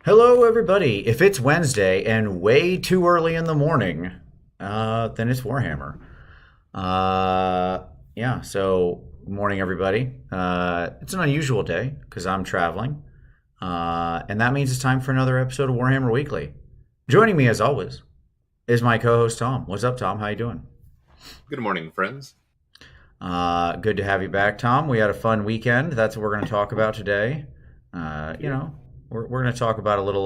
Hello, everybody. If it's Wednesday and way too early in the morning, then it's Warhammer. Uh, yeah, so morning, everybody. It's an unusual day because I'm traveling, and that means it's time for another episode of Warhammer Weekly. Joining me, as always, is my co-host Tom. What's up, Tom? How you doing? Good morning, friends. Good to have you back, Tom. We had a fun weekend. That's what we're going to talk about today. You Yeah. know, we're going to talk about a little.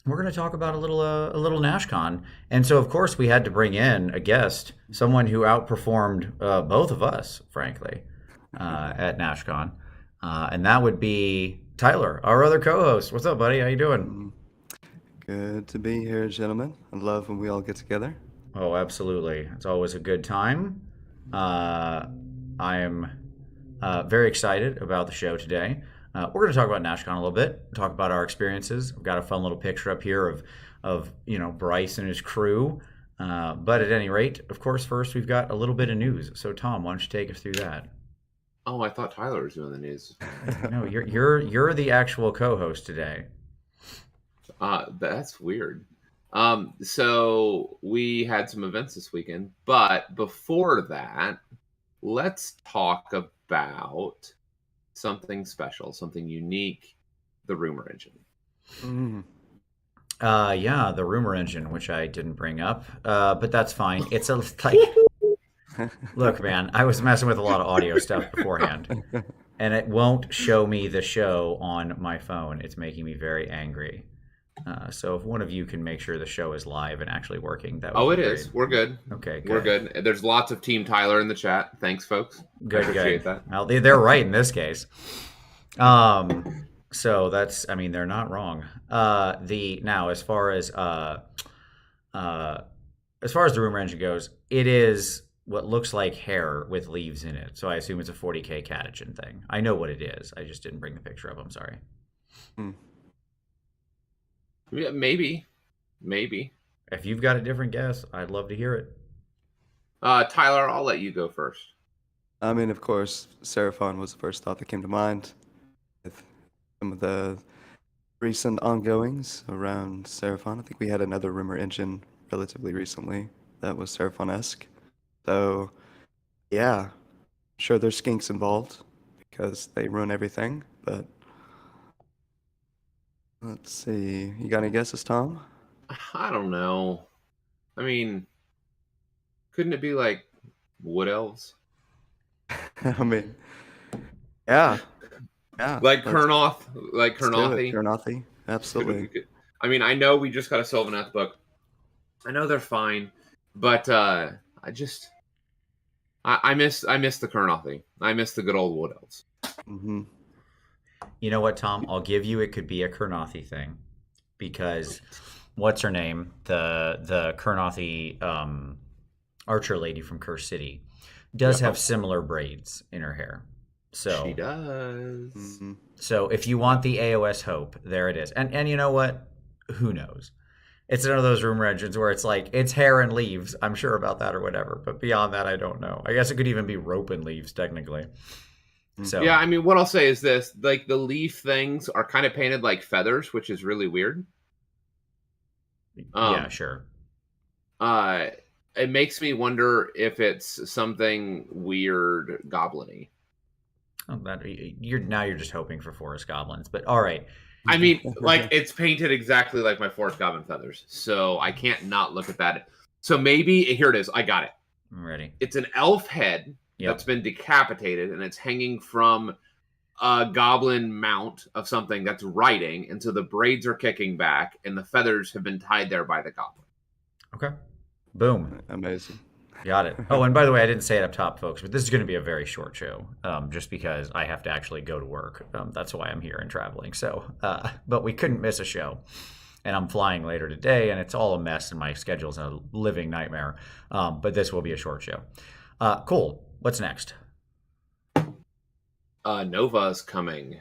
We're going to talk about a little Nashcon, and so of course we had to bring in a guest, someone who outperformed both of us, frankly, at Nashcon, and that would be Tyler, our other co-host. What's up, buddy? How you doing? Mm, Good to be here, gentlemen. I love when we all get together. Oh, absolutely. It's always a good time. Uh, I am very excited about the show today. We're going to talk about Nashcon a little bit, talk about our experiences. We've got a fun little picture up here of Bryce and his crew. But at any rate, of course, first we've got a little bit of news. So Tom, why don't you take us through that? Oh, I thought Tyler was doing the news. No, you're the actual co-host today. That's weird. So we had some events this weekend, but before that, let's talk about something special, something unique, the rumor engine. Mm, Yeah, the rumor engine, which I didn't bring up, but that's fine. It's a like, look, man, I was messing with a lot of audio stuff beforehand, and it won't show me the show on my phone. It's making me very angry. So if one of you can make sure the show is live and actually working, that would Oh, be it great. is. We're good. Okay, We're good. good. There's lots of Team Tyler in the chat. Thanks, folks. Good, I appreciate good. that. Well, they're right in this case. So that's, I mean, they're not wrong. The now uh, as far as the rumor engine goes, it is what looks like hair with leaves in it. So I assume it's a 40K catagen thing. I know what it is. I just didn't bring the picture up. I'm sorry. mm. Yeah, maybe. If you've got a different guess, I'd love to hear it. Tyler, I'll let you go first. I mean, of course, Seraphon was the first thought that came to mind. With some of the recent ongoings around Seraphon, I think we had another rumor engine relatively recently that was Seraphon-esque. So, yeah, sure there's skinks involved because they ruin everything, but let's see. You got any guesses, Tom? I don't know. I mean, couldn't it be like wood elves? I mean, yeah, yeah. Like Let's Kurnoth? Like let's do it, Kurnothi? Kurnothi. Absolutely. I mean, I know we just got a Sylvaneth book. I know they're fine, but I miss the Kurnothi. I miss the good old wood elves. Mm-hmm. You know what, Tom? I'll give you it could be a Kurnothi thing because what's her name? The Kurnothi archer lady from Curse City does Yep. have similar braids in her hair. She So does. Mm-hmm. so if you want the AOS hope, there it is. And you know what? Who knows? It's one of those rumor engines where it's like it's hair and leaves. I'm sure about that or whatever, but beyond that, I don't know. I guess it could even be rope and leaves technically. So Yeah, I mean, what I'll say is this: like the leaf things are kind of painted like feathers, which is really weird. yeah, Um, sure. uh, it makes me wonder if it's something weird goblin-y. Oh, you're just hoping for forest goblins, but all right. I mean, like it's painted exactly like my forest goblin feathers, so I can't not look at that. So maybe here it is. I got it. I'm ready. It's an elf head Yep. that's been decapitated, and it's hanging from a goblin mount of something that's riding, and so the braids are kicking back, and the feathers have been tied there by the goblin. Okay. Boom. Amazing. Got it. Oh, and by the way, I didn't say it up top, folks, but this is going to be a very short show, just because I have to actually go to work. That's why I'm here and traveling. So, but we couldn't miss a show, and I'm flying later today, and it's all a mess, and my schedule's a living nightmare. But this will be a short show. Cool. What's next? Nova's coming.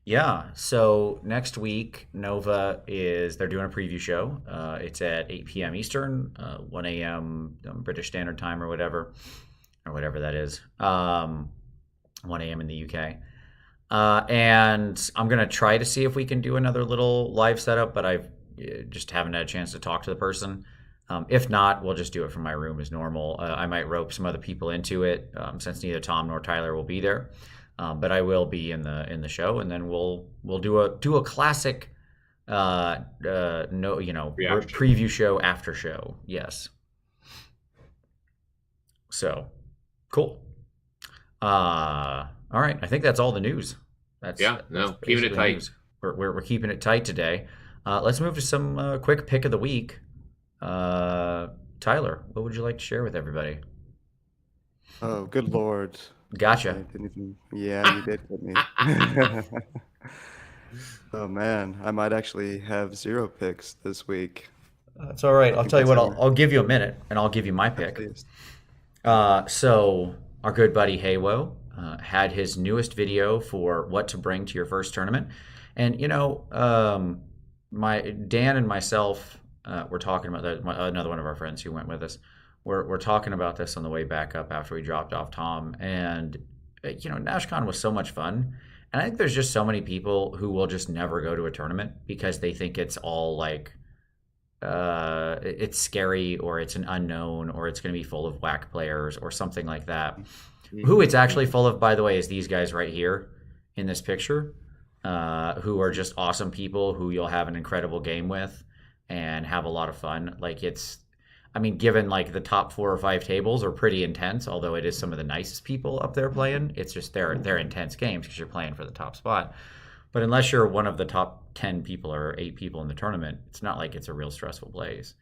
Yeah, so next week, they're doing a preview show. It's at 8 p.m. Eastern, 1 a.m. British Standard Time or whatever that is, 1 a.m. in the UK. And I'm gonna try to see if we can do another little live setup, but I've just haven't had a chance to talk to the person. If not, we'll just do it from my room as normal. I might rope some other people into it since neither Tom nor Tyler will be there. But I will be in the show, and then we'll do a classic Reaction. preview show after show. Yes. So cool. All right. I think that's all the news. That's keeping it tight. News. We're keeping it tight today. Let's move to some quick pick of the week. Tyler, what would you like to share with everybody? Oh, good Lord. Gotcha. Yeah, you did get me. Oh man, I might actually have 0 picks this week. That's all right. I'll tell you what. that's I'll give you a minute, and I'll give you my pick. Please. So our good buddy Haywo had his newest video for what to bring to your first tournament, and my Dan and myself were talking about that. Another one of our friends who went with us. We're talking about this on the way back up after we dropped off Tom, and Nashcon was so much fun. And I think there's just so many people who will just never go to a tournament because they think it's all like it's scary, or it's an unknown, or it's going to be full of whack players or something like that. Who it's actually full of, by the way, is these guys right here in this picture, who are just awesome people who you'll have an incredible game with and have a lot of fun. Like given like the top 4 or 5 tables are pretty intense, although it is some of the nicest people up there playing. It's just they're intense games because you're playing for the top spot. But unless you're one of the top 10 people or 8 people in the tournament, it's not like it's a real stressful place.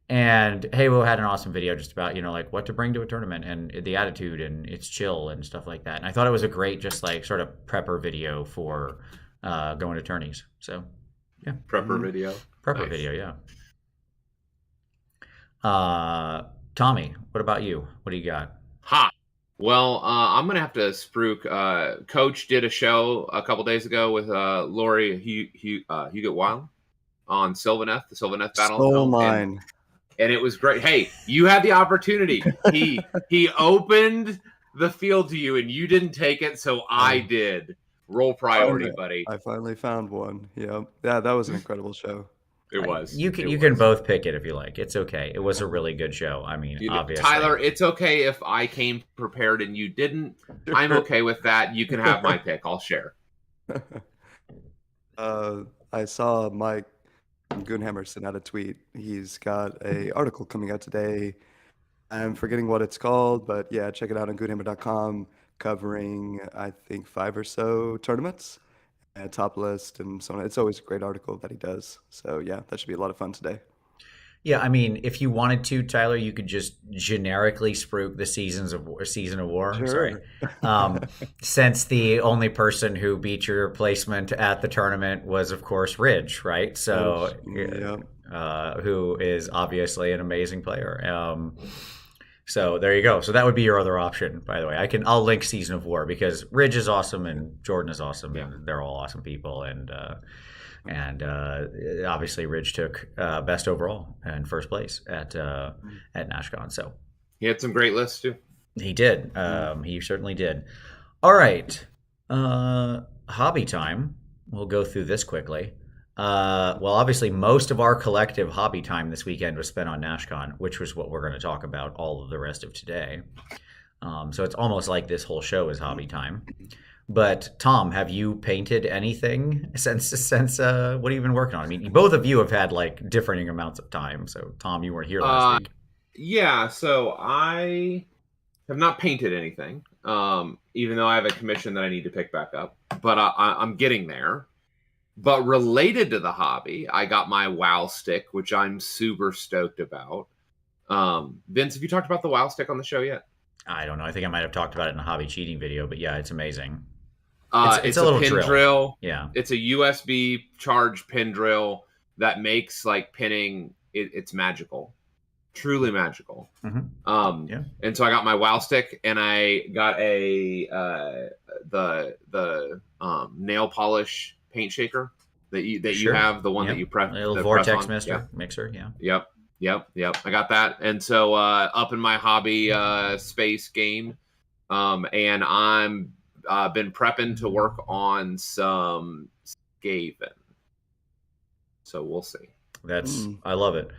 And Haywo had an awesome video just about, like what to bring to a tournament and the attitude, and it's chill and stuff like that. And I thought it was a great, just like sort of prepper video for going to tourneys. So, yeah. Prepper video. Prepper Nice. video, yeah. Tommy, what about you? What do you got? Ha! Well, I'm going to have to spruik. Coach did a show a couple days ago with Lori Huguet Wild on Sylvaneth, the Sylvaneth battle. Stole mine. And it was great. Hey, you had the opportunity. He opened the field to you, and you didn't take it, so I did. Roll priority, buddy. I finally found one. Yeah, that was an incredible show. It was. You can both pick it if you like. It's okay. It was a really good show. I mean, obviously. Tyler, it's okay if I came prepared and you didn't. I'm okay with that. You can have my pick. I'll share. I saw Mike Goonhammer send out a tweet. He's got an article coming out today. I'm forgetting what it's called, but yeah, check it out on goonhammer.com, covering, I think, 5 or so tournaments. Top list and so on. It's always a great article that he does. So yeah, that should be a lot of fun today. Yeah, I mean, if you wanted to, Tyler, you could just generically spruik the season of war. Sure. Sorry, since the only person who beat your placement at the tournament was, of course, Ridge, right? So, who is obviously an amazing player. So there you go. So that would be your other option, by the way. I'll link Season of War because Ridge is awesome and Jordan is awesome, and they're all awesome people. And obviously Ridge took best overall and first place at Nashcon. So he had some great lists too. He did. He certainly did. All right, hobby time. We'll go through this quickly. Well, obviously, most of our collective hobby time this weekend was spent on Nashcon, which was what we're going to talk about all of the rest of today. So it's almost like this whole show is hobby time. But Tom, have you painted anything since what have you been working on? I mean, both of you have had like differing amounts of time. So Tom, you weren't here last week. Yeah, so I have not painted anything, even though I have a commission that I need to pick back up. But I'm getting there. But related to the hobby, I got my WoW stick, which I'm super stoked about. Vince, have you talked about the WoW stick on the show yet? I don't know. I think I might have talked about it in a hobby cheating video, but yeah, it's amazing. It's a little pin drill. Yeah. It's a USB charged pin drill that makes like pinning, it's magical. Truly magical. Mm-hmm. And so I got my WoW stick, and I got the nail polish paint shaker that you have, the one that you press, a little vortex mixer. Yep. I got that, and so up in my hobby space game, and I'm been prepping to work on some Skaven. So we'll see. I love it.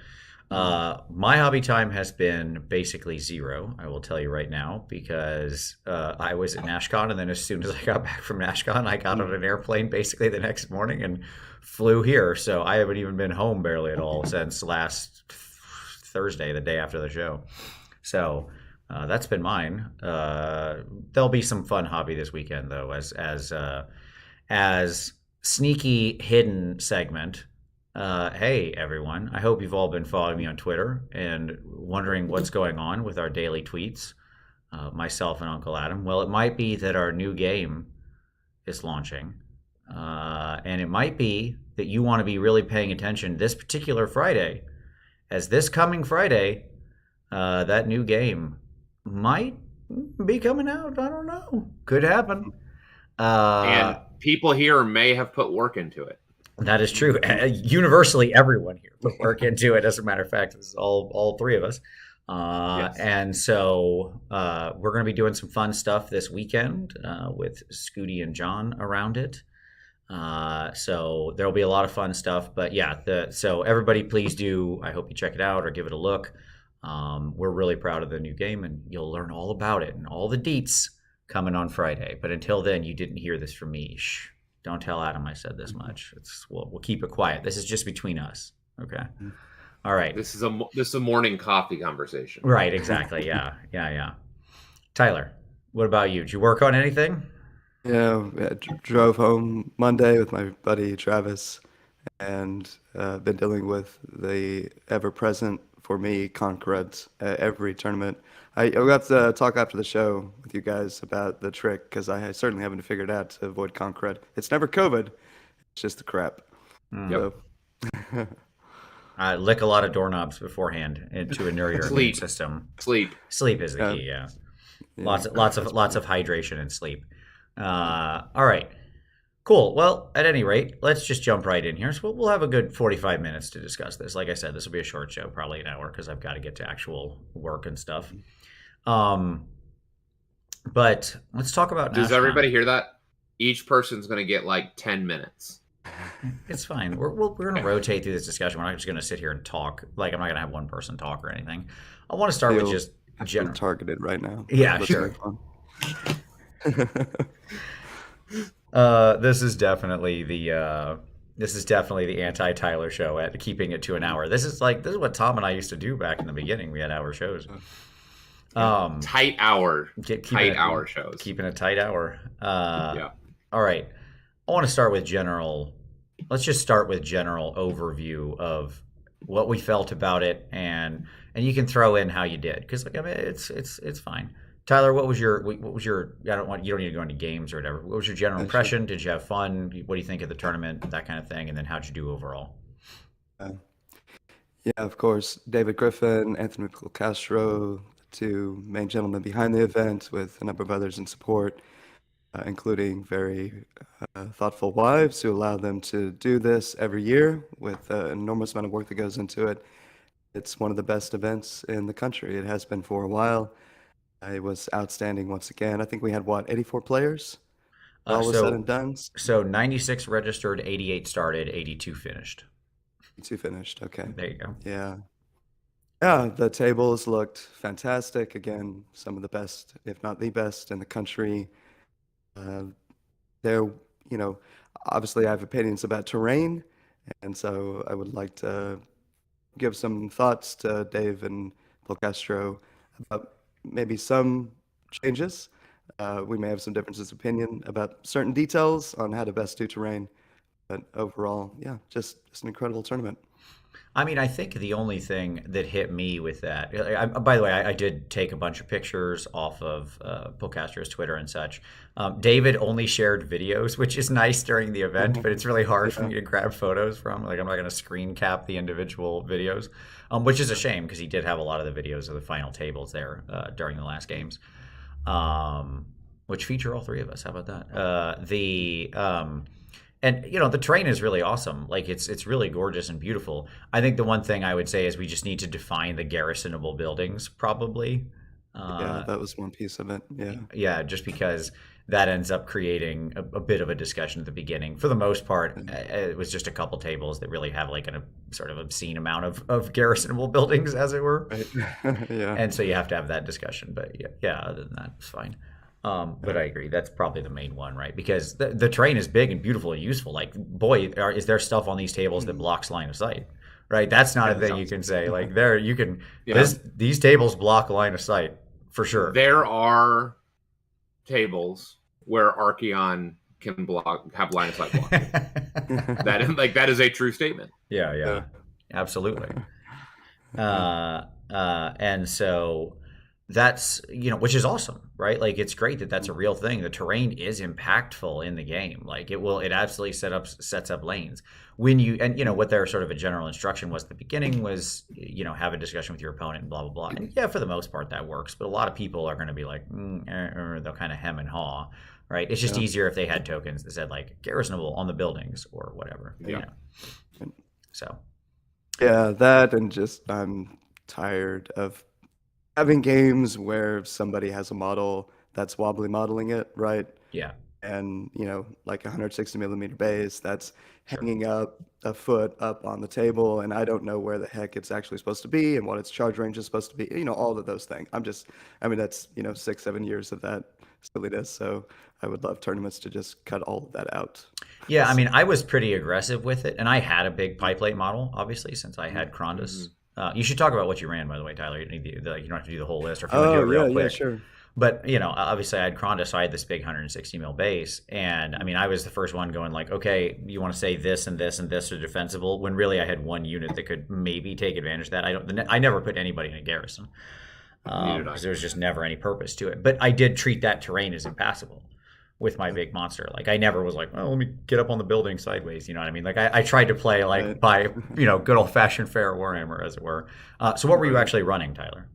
My hobby time has been basically zero, I will tell you right now, because I was at Nashcon, and then as soon as I got back from Nashcon, I got on an airplane basically the next morning and flew here. So I haven't even been home barely at all since last Thursday, the day after the show. So that's been mine. There'll be some fun hobby this weekend, though, as sneaky hidden segment. Hey everyone, I hope you've all been following me on Twitter and wondering what's going on with our daily tweets, myself and Uncle Adam. Well, it might be that our new game is launching, and it might be that you want to be really paying attention this particular Friday, as this coming Friday, that new game might be coming out. I don't know. Could happen. And people here may have put work into it. That is true. Universally, everyone here put work into it. As a matter of fact, this is all three of us. Yes. And so we're going to be doing some fun stuff this weekend with Scooty and John around it. So there'll be a lot of fun stuff. But yeah, so everybody please do, I hope you check it out or give it a look. We're really proud of the new game, and you'll learn all about it and all the deets coming on Friday. But until then, you didn't hear this from me. Shh. Don't tell Adam I said this much. We'll keep it quiet. This is just between us. Okay. All right. This is a morning coffee conversation. Right. Exactly. Yeah. Tyler, what about you? Did you work on anything? Yeah, drove home Monday with my buddy Travis, and been dealing with the ever-present, for me, Concrete every tournament. I'll have to talk after the show with you guys about the trick, because I certainly haven't figured out to avoid Concrete. It's never COVID, it's just the crap. Yep. So, Lick a lot of doorknobs beforehand to inure your immune system. Sleep is the key. Yeah. Lots of hydration and sleep. All right. Cool. Well, at any rate, let's just jump right in here. So we'll have a good 45 minutes to discuss this. Like I said, this will be a short show, probably an hour, because I've got to get to actual work and stuff. But let's talk about. Does Nashcon. everybody hear that? Each person's going to get like 10 minutes. It's fine. We're going to rotate through this discussion. We're not just going to sit here and talk. Like, I'm not going to have one person talk or anything. I want to start with just general. Targeted right now. Yeah, sure. This is definitely the anti-Tyler show at keeping it to an hour. This is what Tom and I used to do back in the beginning. We had hour shows. Tight hour shows. Keeping a tight hour. Yeah. All right. I want to start with general. Let's just start with general overview of what we felt about it, and you can throw in how you did, because it's fine. Tyler, what was your you don't need to go into games or whatever. What was your general impression? Did you have fun? What do you think of the tournament? That kind of thing, and then how'd you do overall? Yeah, of course. David Griffin, Anthony Castro, the two main gentlemen behind the event, with a number of others in support, including very thoughtful wives who allow them to do this every year with an enormous amount of work that goes into it. It's one of the best events in the country. It has been for a while. It was outstanding once again. I think we had, 84 players? All was said and done. So 96 registered, 88 started, 82 finished. 82 finished, okay. There you go. Yeah. Yeah, the tables looked fantastic. Again, some of the best, if not the best, in the country. Obviously I have opinions about terrain, and so I would like to give some thoughts to Dave and Paul Castro about maybe some changes. We may have some differences of opinion about certain details on how to best do terrain, but overall, yeah, just an incredible tournament. I mean, I think the only thing that hit me with that, by the way, I did take a bunch of pictures off of Paul Castro's Twitter and such. David only shared videos, which is nice during the event, but it's really hard for me to grab photos from. Like, I'm not going to screen cap the individual videos, which is a shame, because he did have a lot of the videos of the final tables there during the last games, which feature all three of us. How about that? And the terrain is really awesome. Like, it's really gorgeous and beautiful. I think the one thing I would say is we just need to define the garrisonable buildings, probably. Yeah, that was one piece of it. Yeah. Yeah, just because that ends up creating a bit of a discussion at the beginning. For the most part, it was just a couple tables that really have like a sort of obscene amount of garrisonable buildings, as it were. Right. Yeah. And so you have to have that discussion. But yeah, other than that, it's fine. But I agree. That's probably the main one, right? Because the terrain is big and beautiful and useful. Like, boy, is there stuff on these tables that blocks line of sight, right? That's not a thing you can say. Like, there, you can, these tables block line of sight for sure. There are tables where Archeon can have line of sight block. that is a true statement. Yeah. Absolutely. And so that's, which is awesome, right? Like, it's great that that's a real thing. The terrain is impactful in the game. Like, it absolutely sets up lanes. When what their sort of a general instruction was at the beginning was, have a discussion with your opponent and blah, blah, blah. And yeah, for the most part that works. But a lot of people are going to be like, they'll kind of hem and haw, right? It's just easier if they had tokens that said like garrisonable on the buildings or whatever. Yeah. So. Yeah, that, and just I'm tired of having games where somebody has a model that's wobbly modeling it, right? Yeah. And, like 160 millimeter base that's hanging up a foot up on the table, and I don't know where the heck it's actually supposed to be and what its charge range is supposed to be, all of those things. That's, 6-7 years of that silliness. So I would love tournaments to just cut all of that out. Yeah, I was pretty aggressive with it, and I had a big pie plate model, obviously, since I had Krondus. You should talk about what you ran, by the way, Tyler. You don't have to do the whole list, or if you want to do it real quick. Yeah, sure. But, obviously I had Krondus, so I had this big 160 mil base. And, I was the first one going like, okay, you want to say this and this and this are defensible, when really I had one unit that could maybe take advantage of that. I never put anybody in a garrison because there was just never any purpose to it. But I did treat that terrain as impassable with my big monster. Like, I never was like, let me get up on the building sideways. You know what I mean? Like, I tried to play like by, good old-fashioned fair Warhammer, as it were. So what were you actually running, Tyler?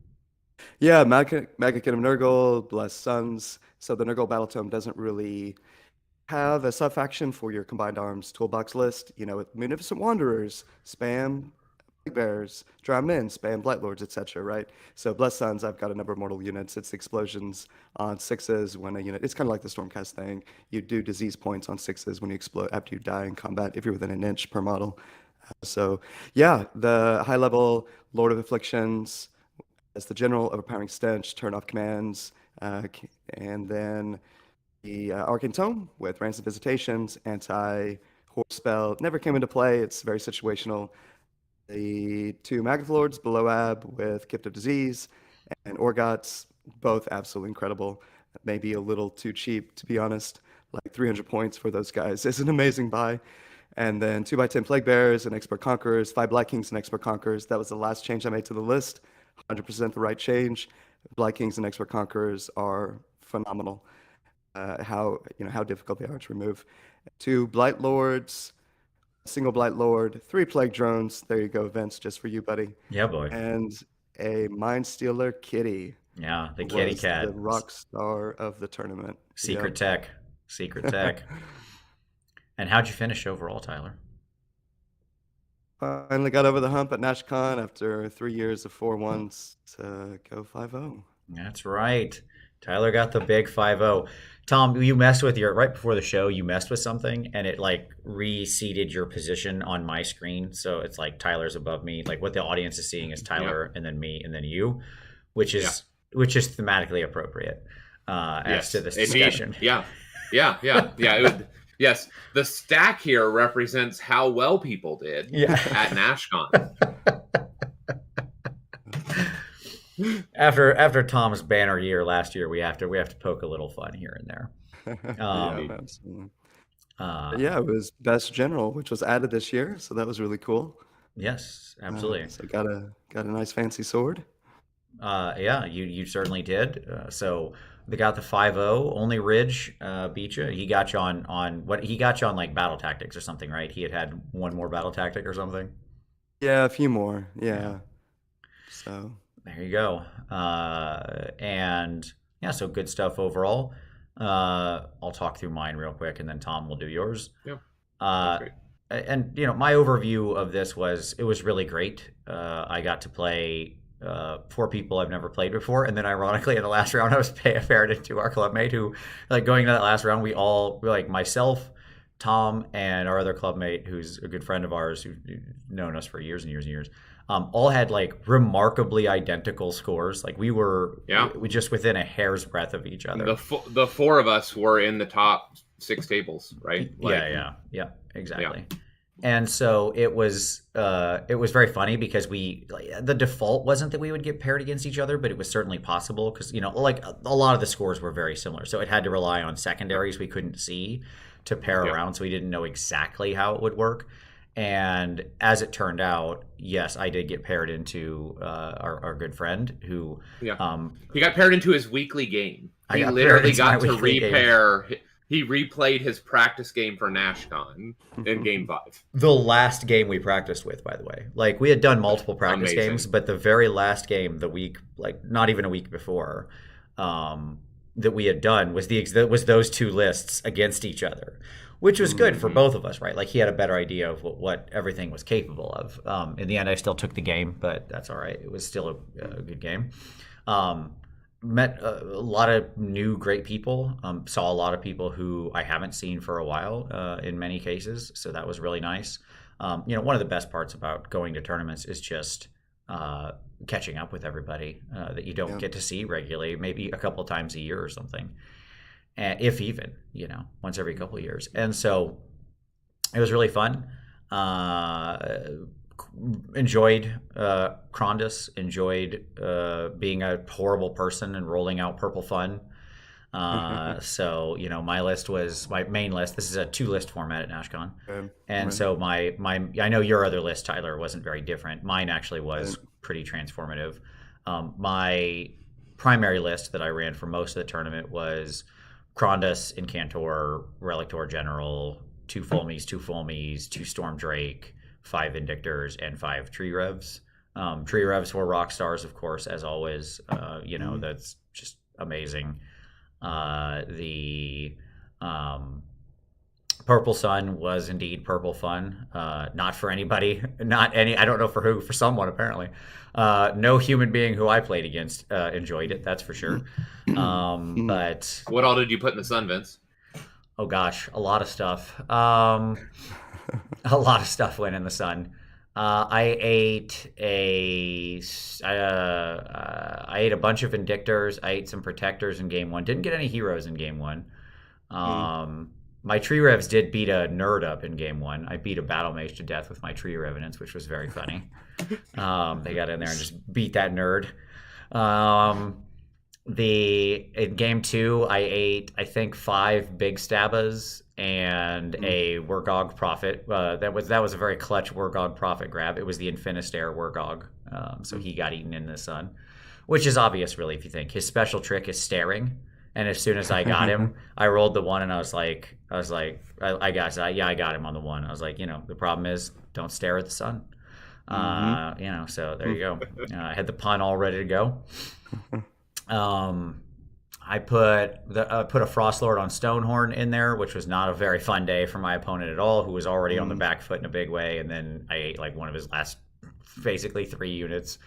Yeah, Mega Kingdom Nurgle, Blessed Suns. So the Nurgle Battle Tome doesn't really have a sub-faction for your combined arms toolbox list. With Munificent Wanderers, spam Big Bears, Drown Men, spam Blight Lords, etc. Right? So Blessed Suns, I've got a number of mortal units. It's explosions on 6s when a unit. It's kind of like the Stormcast thing. You do disease points on 6s when you explode after you die in combat if you're within an inch per model. So yeah, the high level Lord of Afflictions as the General, Overpowering Stench, turn off commands, and then the Arcane Tome with Rancid Visitations, anti-horror spell, never came into play, it's very situational. The 2 Magath Lords, Below Ab with Gift of Disease, and Orgots, both absolutely incredible. Maybe a little too cheap, to be honest. Like 300 points for those guys is an amazing buy. And then 2x10 Plague Bearers and Expert Conquerors, 5 Black Kings and Expert Conquerors. That was the last change I made to the list. 100% the right change. Black Kings and Expert Conquerors are phenomenal. How difficult they are to remove. 2 Blight Lords, single Blight Lord, 3 Plague Drones. There you go, Vince, just for you, buddy. Yeah, boy. And a Mind Stealer Kitty. Yeah, the kitty cat. The rock star of the tournament. Secret tech. And how'd you finish overall, Tyler? Finally got over the hump at Nashcon after 3 years of 4-1s to go 5-0. That's right. Tyler got the big 5-0. Tom, you messed with right before the show, you messed with something and it like reseated your position on my screen. So it's like Tyler's above me. Like what the audience is seeing is Tyler and then me and then you, which is thematically appropriate as to this discussion. Yes, the stack here represents how well people did at Nashcon. After Tom's banner year last year, we have to poke a little fun here and there. Absolutely. It was Best General, which was added this year, so that was really cool. Yes, absolutely. So got a nice fancy sword. You certainly did. So they got the 5-0. Only Ridge beat you. He got you on what? He got you on like battle tactics or something, right? He had one more battle tactic or something. Yeah, a few more. Yeah. So there you go. So good stuff overall. I'll talk through mine real quick, and then Tom will do yours. Yep. And my overview of this was it was really great. I got to play four people I've never played before, and then ironically in the last round I was paired into our clubmate who, like going to that last round, we like myself, Tom, and our other clubmate who's a good friend of ours who's known us for years and years and years, all had like remarkably identical scores. Like we were we just within a hair's breadth of each other. The four of us were in the top 6 tables, right? Like, yeah, exactly. Yeah. And so it was very funny because the default wasn't that we would get paired against each other, but it was certainly possible because, you know, like a lot of the scores were very similar. So it had to rely on secondaries we couldn't see to pair around, so we didn't know exactly how it would work. And as it turned out, yes, I did get paired into our good friend who he got paired into his weekly game. He literally got to repair. He replayed his practice game for Nashcon in Game 5. The last game we practiced with, by the way. Like, we had done multiple practice games, but the very last game, the week, like, not even a week before, that we had done was those two lists against each other, which was good for both of us, right? Like, he had a better idea of what everything was capable of. In the end, I still took the game, but that's all right. It was still a good game. Met a lot of new great people, saw a lot of people who I haven't seen for a while in many cases, so that was really nice. You know, one of the best parts about going to tournaments is just catching up with everybody that you don't get to see regularly, maybe a couple times a year or something, if even, you know, once every couple of years. And so it was really fun. Enjoyed Krondus, enjoyed being a horrible person and rolling out purple fun. So, you know, my list was my main list. This is a 2-list format at Nashcon. And so my I know your other list, Tyler, wasn't very different. Mine actually was pretty transformative. My primary list that I ran for most of the tournament was Krondus, Incantor, Relictor General, 2 Fulmies, 2 Storm Drake, 5 Indictors, and 5 Tree Revs. Tree Revs were rock stars, of course, as always. You know, that's just amazing. The Purple Sun was indeed purple fun. Not for anybody, I don't know for who, for someone apparently. No human being who I played against enjoyed it, that's for sure. But what all did you put in the sun, Vince? Oh gosh, a lot of stuff. A lot of stuff went in the sun. I ate a bunch of Indictors. I ate some Protectors in Game 1. Didn't get any Heroes in Game 1. My Tree Revs did beat a nerd up in Game 1. I beat a Battle Mage to death with my Tree Revenants, which was very funny. They got in there and just beat that nerd. In Game 2, I ate, I think, 5 Big Stabbas and a Wurgog Prophet. That was a very clutch Wurgog Prophet grab. It was the Infinistair Wurgog, so he got eaten in the sun, which is obvious, really, if you think. His special trick is staring, and as soon as I got him, I rolled the 1, and I got him on the 1. I was like, you know, the problem is don't stare at the sun. You know, so there you go. I had the pun all ready to go. I put a Frostlord on Stonehorn in there, which was not a very fun day for my opponent at all, who was already on the back foot in a big way, and then I ate like one of his last basically 3 units.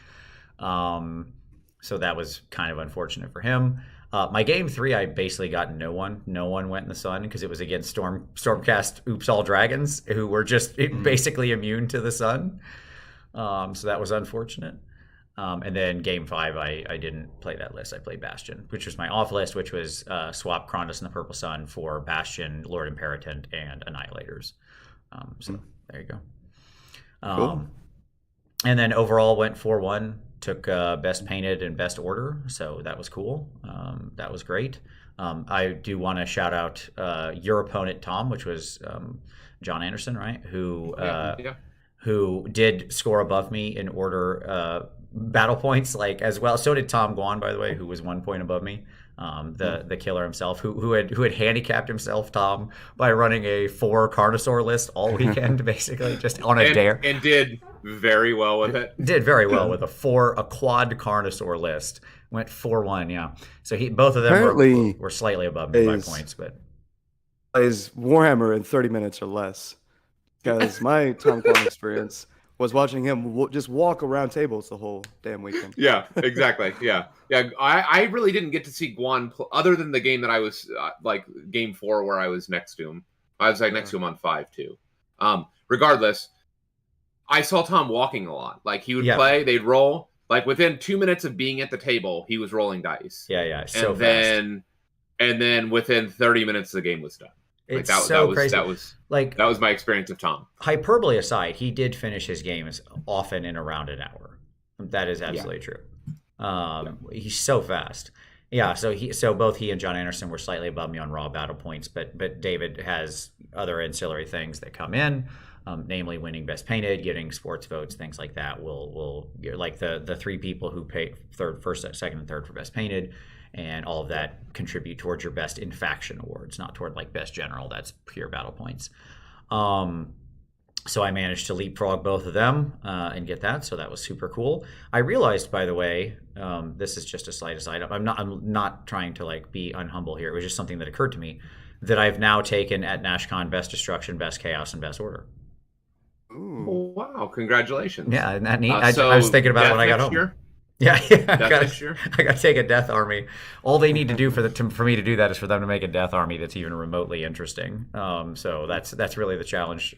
So that was kind of unfortunate for him. My game 3, I basically got no one. No one went in the sun because it was against Stormcast Oops All Dragons, who were just basically immune to the sun. So that was unfortunate. And then Game 5, I didn't play that list. I played Bastion, which was my off list, which was swap Krondus and the Purple Sun for Bastion, Lord Imperatant, and Annihilators. So there you go. Cool. And then overall went 4-1, took Best Painted and Best Order, so that was cool. That was great. I do want to shout out your opponent, Tom, which was John Anderson, right? Who did score above me in order battle points, like as well. So did Tom Guan, by the way, who was 1 point above me. The killer himself, who had handicapped himself, Tom, by running a 4 Carnosaur list all weekend, basically just on a dare, and did very well with it. Did very well with a quad Carnosaur list. Went 4-1, yeah. So both of them were slightly above me by points, but plays Warhammer in 30 minutes or less. Because my Tom Guan experience was watching him just walk around tables the whole damn weekend. Yeah, exactly. Yeah. I really didn't get to see Guan other than the game that I was like game 4 where I was next to him. I was like next to him on 5 too. Regardless, I saw Tom walking a lot. Like he would play, they'd roll. Like within 2 minutes of being at the table, he was rolling dice. Yeah, so fast. And then within 30 minutes, the game was done. It's so crazy. That was my experience of Tom. Hyperbole aside, he did finish his games often in around an hour. That is absolutely true. He's so fast. Yeah, so both he and John Anderson were slightly above me on raw battle points, but David has other ancillary things that come in, namely winning best painted, getting sports votes, things like that. Will like the 3 people who pay first, second, and third for best painted. And all of that contribute towards your best in faction awards, not toward like best general. That's pure battle points. So I managed to leapfrog both of them and get that. So that was super cool. I realized, by the way, this is just a slight aside. I'm not trying to like be unhumble here. It was just something that occurred to me that I've now taken at Nashcon best destruction, best chaos, and best order. Ooh. Oh, wow! Congratulations. Yeah, isn't that neat? I was thinking about it when I got home. Year? Yeah, I got to take a death army. All they need to do for me to do that is for them to make a death army that's even remotely interesting. So that's really the challenge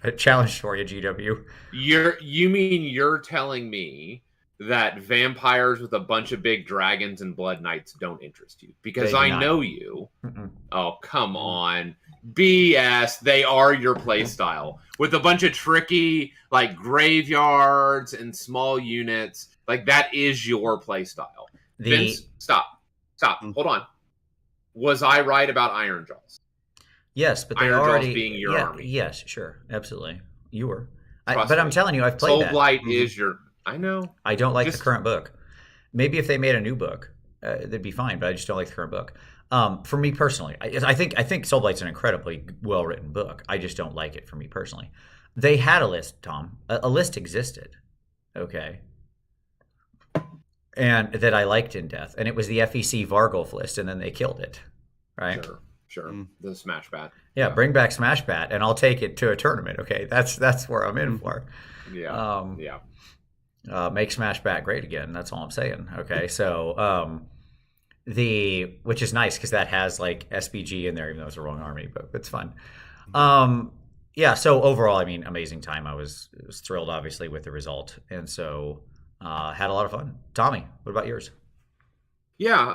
for you, GW. You mean you're telling me that vampires with a bunch of big dragons and blood knights don't interest you? Because I know you. Mm-mm. Oh, come on. BS. They are your play style. With a bunch of tricky like graveyards and small units. Like, that is your play style. Vince, stop. Hold on. Was I right about Iron Jaws? Yes, but Iron Jaws being your army. Yes, sure. Absolutely. You were. But I'm telling you, I've played Soul Blight is your... I know. I don't like the current book. Maybe if they made a new book, they'd be fine, but I just don't like the current book. For me personally, I think Soul Blight's an incredibly well-written book. I just don't like it for me personally. They had a list, Tom. A list existed. Okay. And that I liked in Death, and it was the FEC Vargolf list, and then they killed it, right? Sure. The Smash Bat. Yeah, bring back Smash Bat, and I'll take it to a tournament. Okay, that's where I'm in for. Yeah. Make Smash Bat great again. That's all I'm saying. Okay, so which is nice because that has like SBG in there, even though it's the wrong army, but it's fun. Yeah. So overall, I mean, amazing time. I was thrilled, obviously, with the result, and so. Had a lot of fun. Tommy, what about yours? Yeah,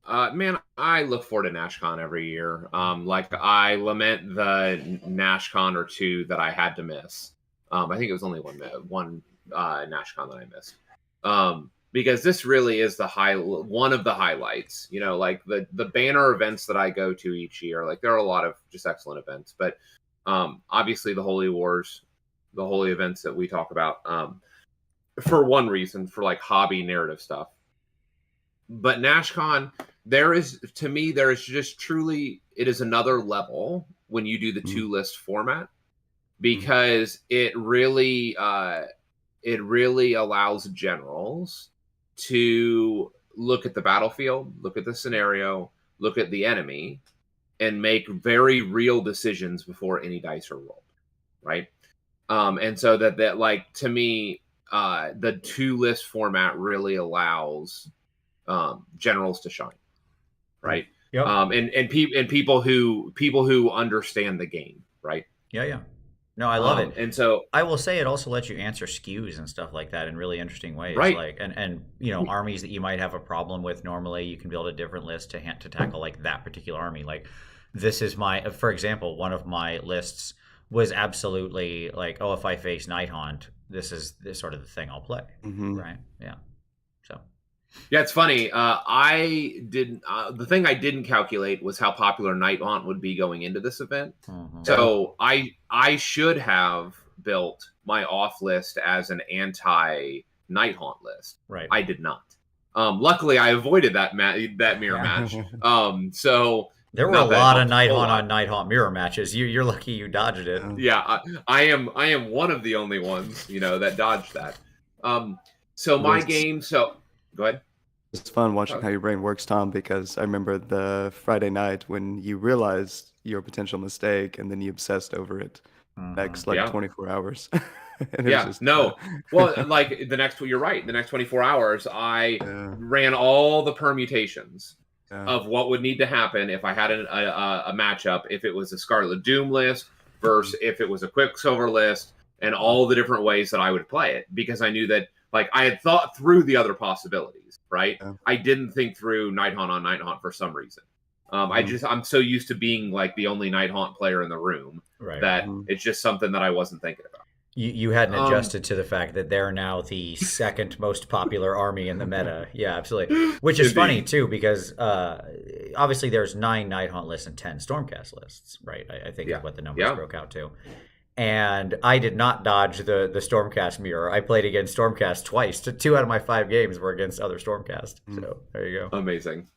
man, I look forward to Nashcon every year. Like I lament the Nashcon or 2 that I had to miss. I think it was only one Nashcon that I missed. Because this really is one of the highlights. You know, like the banner events that I go to each year. Like there are a lot of just excellent events, but obviously the Holy Wars, the holy events that we talk about. For one reason, for like hobby narrative stuff. But Nashcon, there is just truly, it is another level when you do the 2-list format, because it really allows generals to look at the battlefield, look at the scenario, look at the enemy, and make very real decisions before any dice are rolled, right? And so that like, to me, the 2-list format really allows generals to shine, right? Yep. And people who understand the game, right? Yeah. No, I love it. And so I will say it also lets you answer skews and stuff like that in really interesting ways. Right. Like and you know, armies that you might have a problem with normally, you can build a different list to tackle like that particular army. Like this is for example, one of my lists was absolutely like, oh, if I face Nighthaunt, this is sort of the thing I'll play, right? Yeah. So. Yeah, it's funny. The thing I didn't calculate was how popular Nighthaunt would be going into this event. So I should have built my off list as an anti Nighthaunt list. Right. I did not. Luckily, I avoided that mirror match. So. There were a lot of Nighthaunt on Nighthaunt mirror matches. You're lucky you dodged it. Yeah, I am one of the only ones, that dodged that. So my game. So go ahead. It's fun watching how your brain works, Tom, because I remember the Friday night when you realized your potential mistake and then you obsessed over it next like Yeah. 24 hours. And it was Yeah, just, no. Well, like you're right. The next 24 hours, I yeah, ran all the permutations yeah. of what would need to happen if I had a matchup, if it was a Scarlet Doom list versus if it was a Quicksilver list, and all the different ways that I would play it, because I knew that, like, I had thought through the other possibilities, right? Yeah. I didn't think through Nighthaunt on Nighthaunt for some reason. I'm so used to being like the only Nighthaunt player in the room that it's just something that I wasn't thinking about. You hadn't adjusted to the fact that they're now the second most popular army in the meta. Yeah, absolutely. Which is funny too, because obviously there's 9 Nighthaunt lists and 10 Stormcast lists, right? I think is what the numbers broke out to. And I did not dodge the Stormcast mirror. I played against Stormcast twice. 2 out of my 5 games were against other Stormcast. So there you go. Amazing.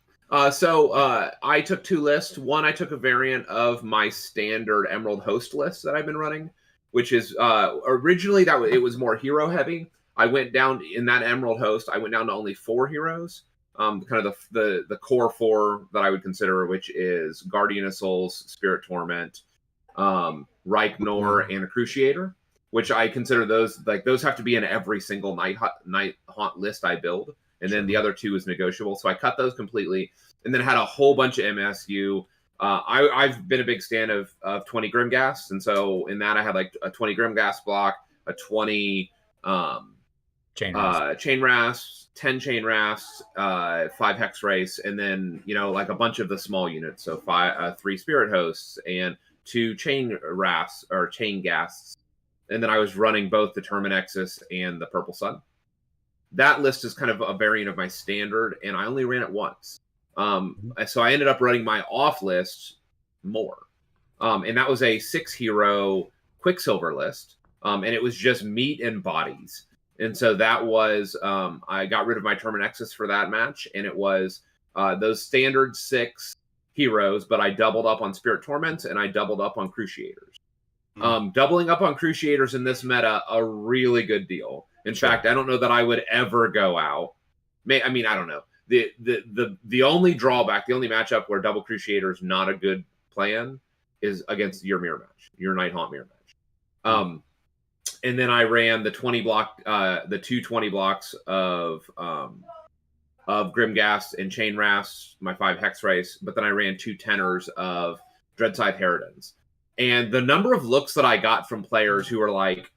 So I took 2 lists. One, I took a variant of my standard Emerald Host list that I've been running, which is originally it was more hero heavy. I went down in that Emerald Host. I went down to only 4 heroes, kind of the core 4 that I would consider, which is Guardian of Souls, Spirit Torment, Reignor, and a Cruciator, which I consider those have to be in every single Night Haunt list I build, and then the other 2 is negotiable. So I cut those completely, and then had a whole bunch of MSU. I've been a big fan of 20 Grimghasts, and so in that I had like a 20 Grimghast block, a 20 chain rasps, 10 chain rasps, 5 hex race, and then like a bunch of the small units, so 3 spirit hosts and 2 chain rasps or chain ghasts, and then I was running both the Terminexus and the Purple Sun. That list is kind of a variant of my standard, and I only ran it once. So I ended up running my off list more. And that was a 6 hero Quicksilver list. And it was just meat and bodies. And so that was, I got rid of my Terminexus for that match. And it was those standard 6 heroes, but I doubled up on Spirit Torments and I doubled up on Cruciators. Doubling up on Cruciators in this meta, a really good deal. In fact, I don't know that I would ever go out. I mean, I don't know. The only drawback, the only matchup where double Cruciator is not a good plan is against your mirror match, your Nighthaunt mirror match. And then I ran the 20 block, the 220 blocks of Grimghast and Chain Rasps, my 5 hex race, but then I ran 2 tenors of Dreadscythe Harridans. And the number of looks that I got from players who were like,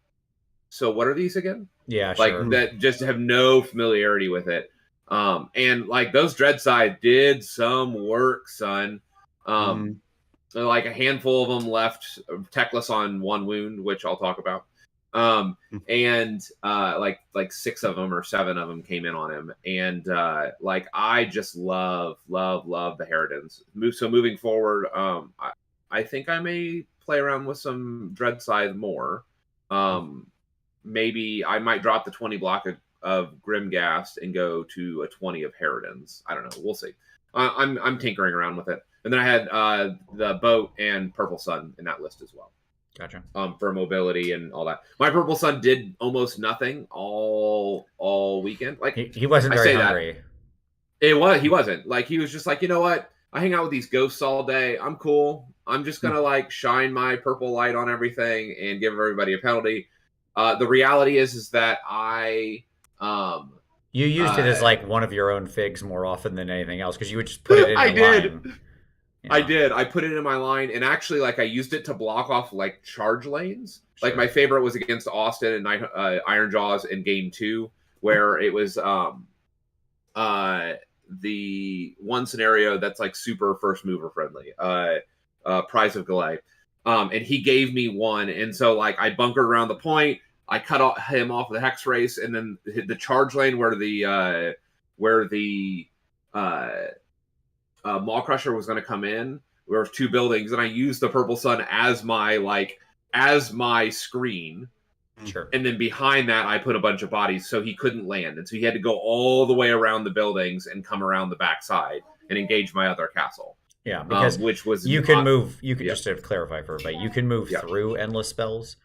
"So what are these again?" Yeah, like that just have no familiarity with it. And like those Dreadscythe did some work, son. Like a handful of them left techless on 1 wound, which I'll talk about. And like 6 of them or 7 of them came in on him. And like I just love the Harridans. So moving forward, I think I may play around with some Dreadscythe more. Maybe I might drop the 20 block of Grimghast and go to a 20 of Harridans. I don't know. We'll see. I'm tinkering around with it. And then I had the Boat and Purple Sun in that list as well. Gotcha. For mobility and all that. My Purple Sun did almost nothing all weekend. Like he wasn't very hungry. He wasn't. Like he was just like, you know what? I hang out with these ghosts all day. I'm cool. I'm just gonna like shine my purple light on everything and give everybody a penalty. The reality is that I you used it as like one of your own figs more often than anything else, because you would just put it in I your did. line. I did. I put it in my line, and actually, like I used it to block off like charge lanes. Sure. Like my favorite was against Austin and Iron Jaws in game 2, where it was the one scenario that's like super first mover friendly, Prize of Galay. And he gave me one, and so like I bunkered around the point. I cut him off the hex race, and then hit the charge lane where the Maw Crusher was going to come in. There were 2 buildings, and I used the Purple Sun as my screen. Sure. And then behind that, I put a bunch of bodies, so he couldn't land, and so he had to go all the way around the buildings and come around the backside and engage my other castle. Yeah, because which was you can move. You can just to clarify for everybody, you can move through endless spells.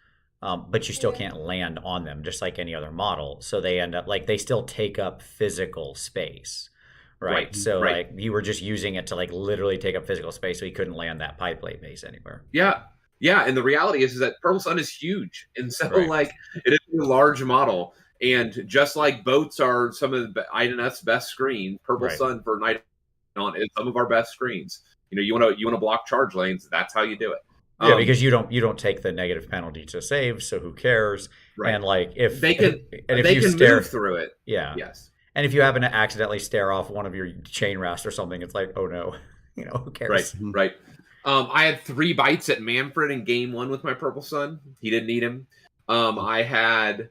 But you still can't land on them, just like any other model. So they end up like they still take up physical space, right? So like you were just using it to like literally take up physical space, so you couldn't land that pie plate base anywhere. Yeah, Yeah, and the reality is that Purple Sun is huge, and so Right. like it is a large model, and just like boats are some of the INF's best screens, Purple Right. Sun for Night on is some of our best screens. You want to block charge lanes. That's how you do it. Yeah, because you don't take the negative penalty to save, so who cares? Right. And like if they can if they you can stare move through it. Yeah. Yes. And if you happen to accidentally stare off one of your chain rafts or something, it's like, oh no, who cares? Right. I had 3 bites at Manfred in game 1 with my Purple Sun. He didn't need him. I had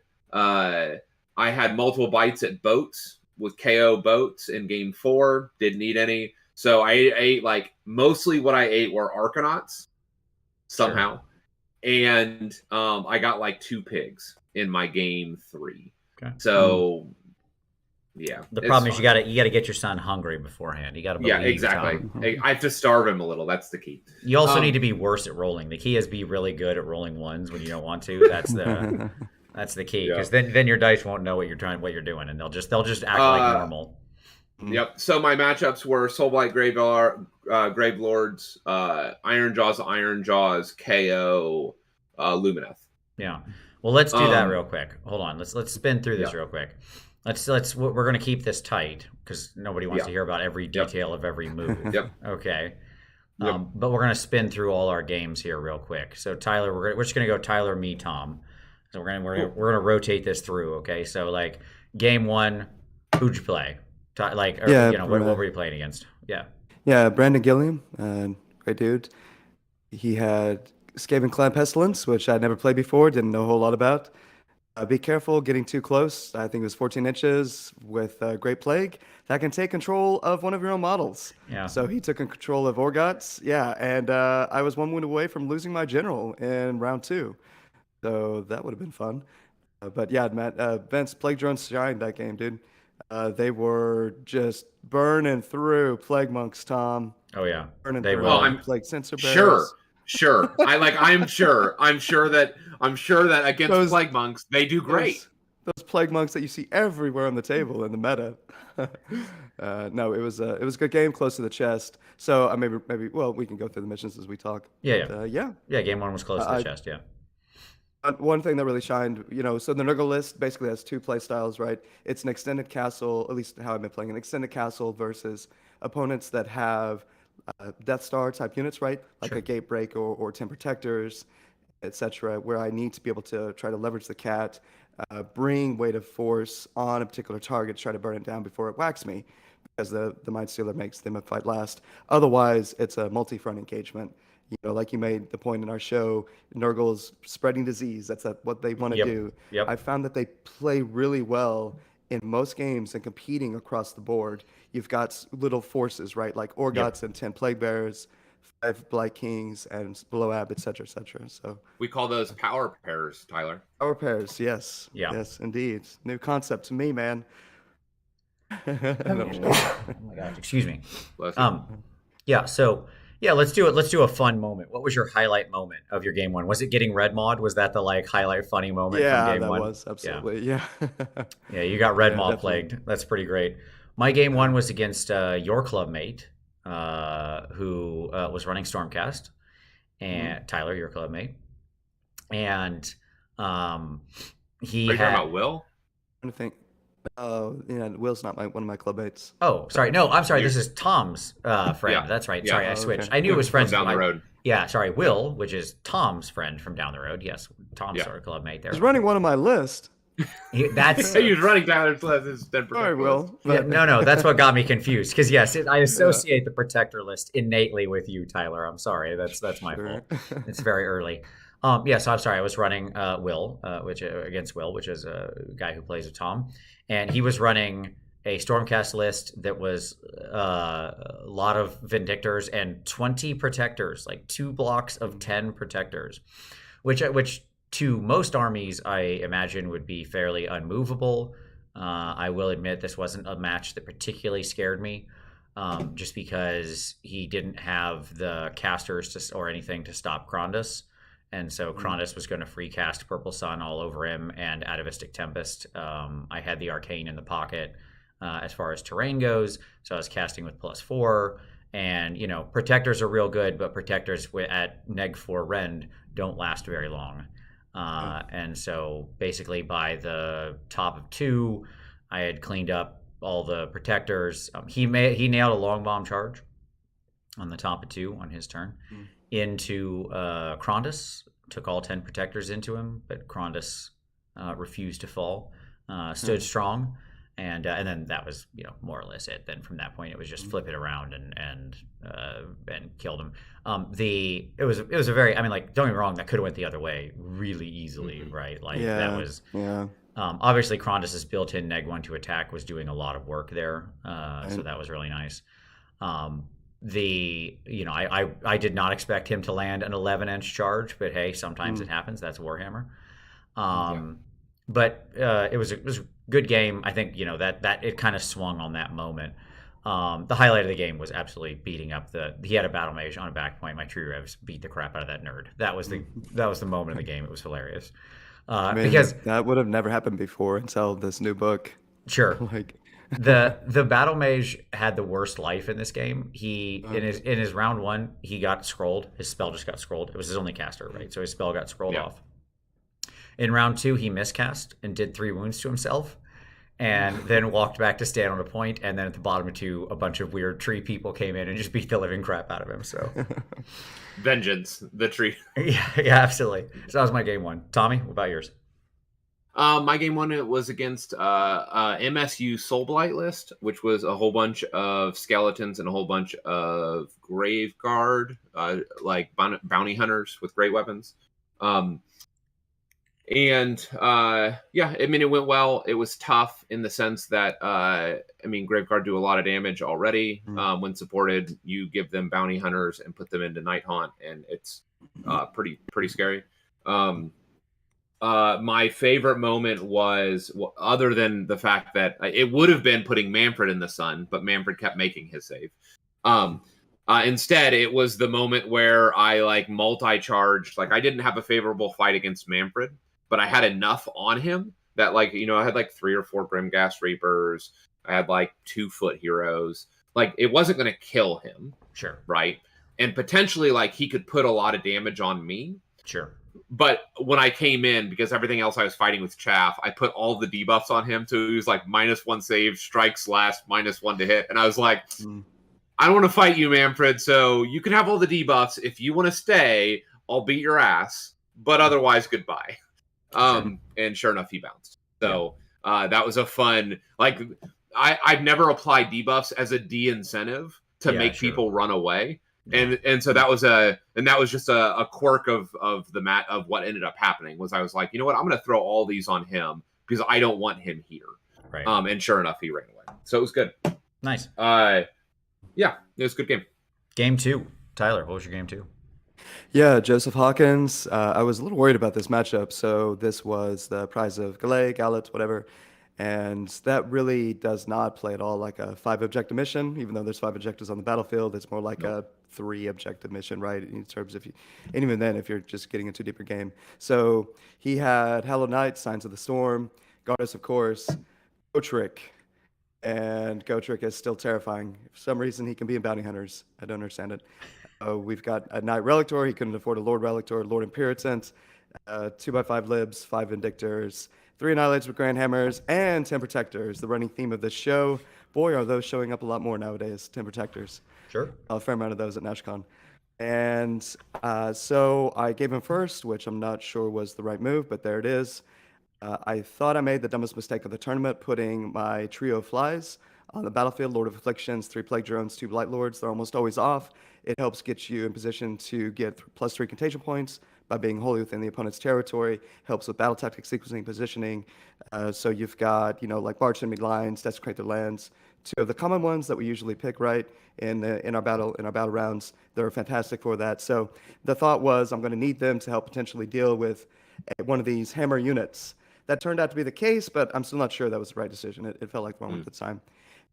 multiple bites at boats with KO boats in game 4. Didn't need any. So I ate like mostly what I ate were Arcanauts somehow. Sure. And I got like 2 pigs in my game 3. Okay. So yeah. The problem is you got to get your son hungry beforehand. You got to believe. Yeah, exactly. I have to starve him a little. That's the key. You also need to be worse at rolling. The key is be really good at rolling ones when you don't want to. That's the key, because then your dice won't know what you're doing, and they'll just act like normal. Yep. So my matchups were Soulblight Gravelords, Iron Jaws, KO, Lumineth. Yeah. Well, let's do that real quick. Hold on. Let's spin through this real quick. We're going to keep this tight because nobody wants to hear about every detail of every move. Yep. Okay. But we're going to spin through all our games here real quick. So Tyler, we're just going to go Tyler, me, Tom. So we're going to rotate this through. Okay. So like game 1, who'd you play? What were you playing against? Yeah. Yeah, Brandon Gilliam, great dude. He had Skaven Clan Pestilence, which I'd never played before, didn't know a whole lot about. Be careful getting too close. I think it was 14 inches with Great Plague. That can take control of one of your own models. Yeah. So he took control of Orgots. Yeah, and I was 1 wound away from losing my general in round 2. So that would have been fun. But yeah, Matt, Vince, Plague Drones shined that game, dude. They were just burning through Plague Monks, Tom. Oh yeah, burning they through were. Plague Sensor Bears. Sure. I'm sure that against Plague Monks they do great. Those Plague Monks that you see everywhere on the table in the meta. No, it was a good game, close to the chest. So maybe we can go through the missions as we talk. Yeah. But, yeah. Game 1 was close to the chest. Yeah. One thing that really shined, so the Nurgle list basically has 2 play styles, right? It's an extended castle, at least how I've been playing, an extended castle versus opponents that have Death Star type units, right? Like a Gatebreak or 10 Protectors, etc., where I need to be able to try to leverage the cat, bring weight of force on a particular target to try to burn it down before it whacks me, because the Mind Stealer makes them fight last. Otherwise, it's a multi-front engagement. Like you made the point in our show, Nurgle's spreading disease. That's what they want to do. Yep. I found that they play really well in most games and competing across the board. You've got little forces, right? Like Orgots and 10 Plague Bears, 5 Blight Kings, and Blow-Ab, etc., etc. So we call those power pairs, Tyler. Power pairs, yes. Yeah. Yes, indeed. New concept to me, man. Oh my gosh, excuse me. Yeah, so let's do it. Let's do a fun moment. What was your highlight moment of your game 1? Was it getting red mod? Was that the highlight funny moment from game 1? Yeah, that was absolutely. Yeah. Yeah, you got red mod plagued. That's pretty great. My game 1 was against your club mate, who was running Stormcast, and Tyler, your club mate, and he Are you talking about Will? I think. Will's not one of my club mates. Oh, sorry. No, I'm sorry. This is Tom's friend. Yeah. That's right. Sorry, I switched. Okay. I knew it was friends down the road. Yeah, sorry. Will, which is Tom's friend from down the road. Yes, Tom's sort of club mate there. He's running one of my lists. He was running Tyler's list. Sorry, Will. Yeah, no, that's what got me confused. Because yes, I associate the protector list innately with you, Tyler. I'm sorry. That's my fault. It's very early. So I'm sorry. I was running Will, against Will, which is a guy who plays with Tom, and he was running a Stormcast list that was a lot of Vindictors and 20 Protectors, like 2 blocks of 10 Protectors, which to most armies I imagine would be fairly unmovable. I will admit this wasn't a match that particularly scared me, just because he didn't have the casters or anything to stop Krondus. And so Krondus was going to free cast Purple Sun all over him and Atavistic Tempest. I had the Arcane in the pocket as far as terrain goes, so I was casting with +4. And protectors are real good, but protectors at neg 4 rend don't last very long. And so basically by the top of 2, I had cleaned up all the protectors. He nailed a long bomb charge on the top of 2 on his turn into Krondus. Took all 10 protectors into him, but Krondus refused to fall. Stood strong. And then that was more or less it. Then from that point, it was just flip it around and killed him. It was a very, I mean, like, don't get me wrong, that could have went the other way really easily, right? Like that was obviously Krondus's built-in neg 1 to attack was doing a lot of work there, so that was really nice. I did not expect him to land an 11-inch charge, but hey, sometimes it happens. That's Warhammer. But it was a good game. I think that it kind of swung on that moment. The highlight of the game was absolutely beating up he had a battle mage on a back point. My tree revs beat the crap out of that nerd. That was the moment of the game. It was hilarious. Because that would have never happened before until this new book. Sure. The battle mage had the worst life in this game. In his round 1, he got scrolled. His spell just got scrolled. It was his only caster, right? So his spell got scrolled off. In round 2, he miscast and did 3 wounds to himself, and then walked back to stand on a point. And then at the bottom of 2, a bunch of weird tree people came in and just beat the living crap out of him. So, vengeance, the tree. Yeah, absolutely. So that was my game 1. Tommy, what about yours? My game 1, it was against MSU Soulblight list, which was a whole bunch of skeletons and a whole bunch of grave guard, like bounty hunters with great weapons. And I mean, it went well. It was tough in the sense that Graveguard do a lot of damage already. When supported, you give them bounty hunters and put them into Night Haunt, and it's pretty scary. My favorite moment was, other than the fact that it would have been putting Manfred in the sun, but Manfred kept making his save. Instead, it was the moment where I multi-charged. I didn't have a favorable fight against Manfred, but I had enough on him that I had 3 or 4 Grimghast Reapers. I had 2 foot heroes. It wasn't going to kill him. Sure. Right. And potentially he could put a lot of damage on me. Sure. But when I came in, because everything else I was fighting with chaff, I put all the debuffs on him. So he was -1 save, strikes last, -1 to hit. And I was like, I don't want to fight you, Manfred. So you can have all the debuffs. If you want to stay, I'll beat your ass. But otherwise, goodbye. And sure enough, he bounced. So that was a fun, I've never applied debuffs as a de-incentive to make people run away. And so that was just a quirk of what ended up happening was I was like, you know what, I'm going to throw all these on him because I don't want him here. Right. And sure enough, he ran away. So it was good. Nice. Yeah, it was a good game. Game 2. Tyler, what was your game 2? Yeah, Joseph Hawkins. I was a little worried about this matchup. So this was the prize of Galay, Gallet, whatever. And that really does not play at all like a 5 objective mission, even though there's 5 objectives on the battlefield. It's more like a 3 objective mission, right? In terms of, and even then, if you're just getting into a deeper game. So he had Hallowed Night, Signs of the Storm, Goddess, of course, Gotrek. And Gotrek is still terrifying. For some reason, he can be in Bounty Hunters. I don't understand it. We've got a Knight Relictor. He couldn't afford a Lord Relictor, Lord Imperatant, 2x5 Libs, 5 Vindictors, 3 Annihilators with Grand Hammers, and 10 Protectors, the running theme of this show. Boy, are those showing up a lot more nowadays, 10 Protectors. Sure. A fair amount of those at Nashcon. And so I gave him first, which I'm not sure was the right move, but there it is. I thought I made the dumbest mistake of the tournament, putting my trio of flies on the battlefield, Lord of Afflictions, 3 Plague Drones, 2 Blight Lords. They're almost always off. It helps get you in position to get +3 contagion points by being wholly within the opponent's territory. Helps with battle tactics, sequencing, positioning. So you've got, barge enemy lines, desecrate their lands. 2 of the common ones that we usually pick, right, in our battle rounds. They're fantastic for that. So the thought was I'm going to need them to help potentially deal with one of these hammer units. That turned out to be the case, but I'm still not sure that was the right decision. It felt like the one at the time.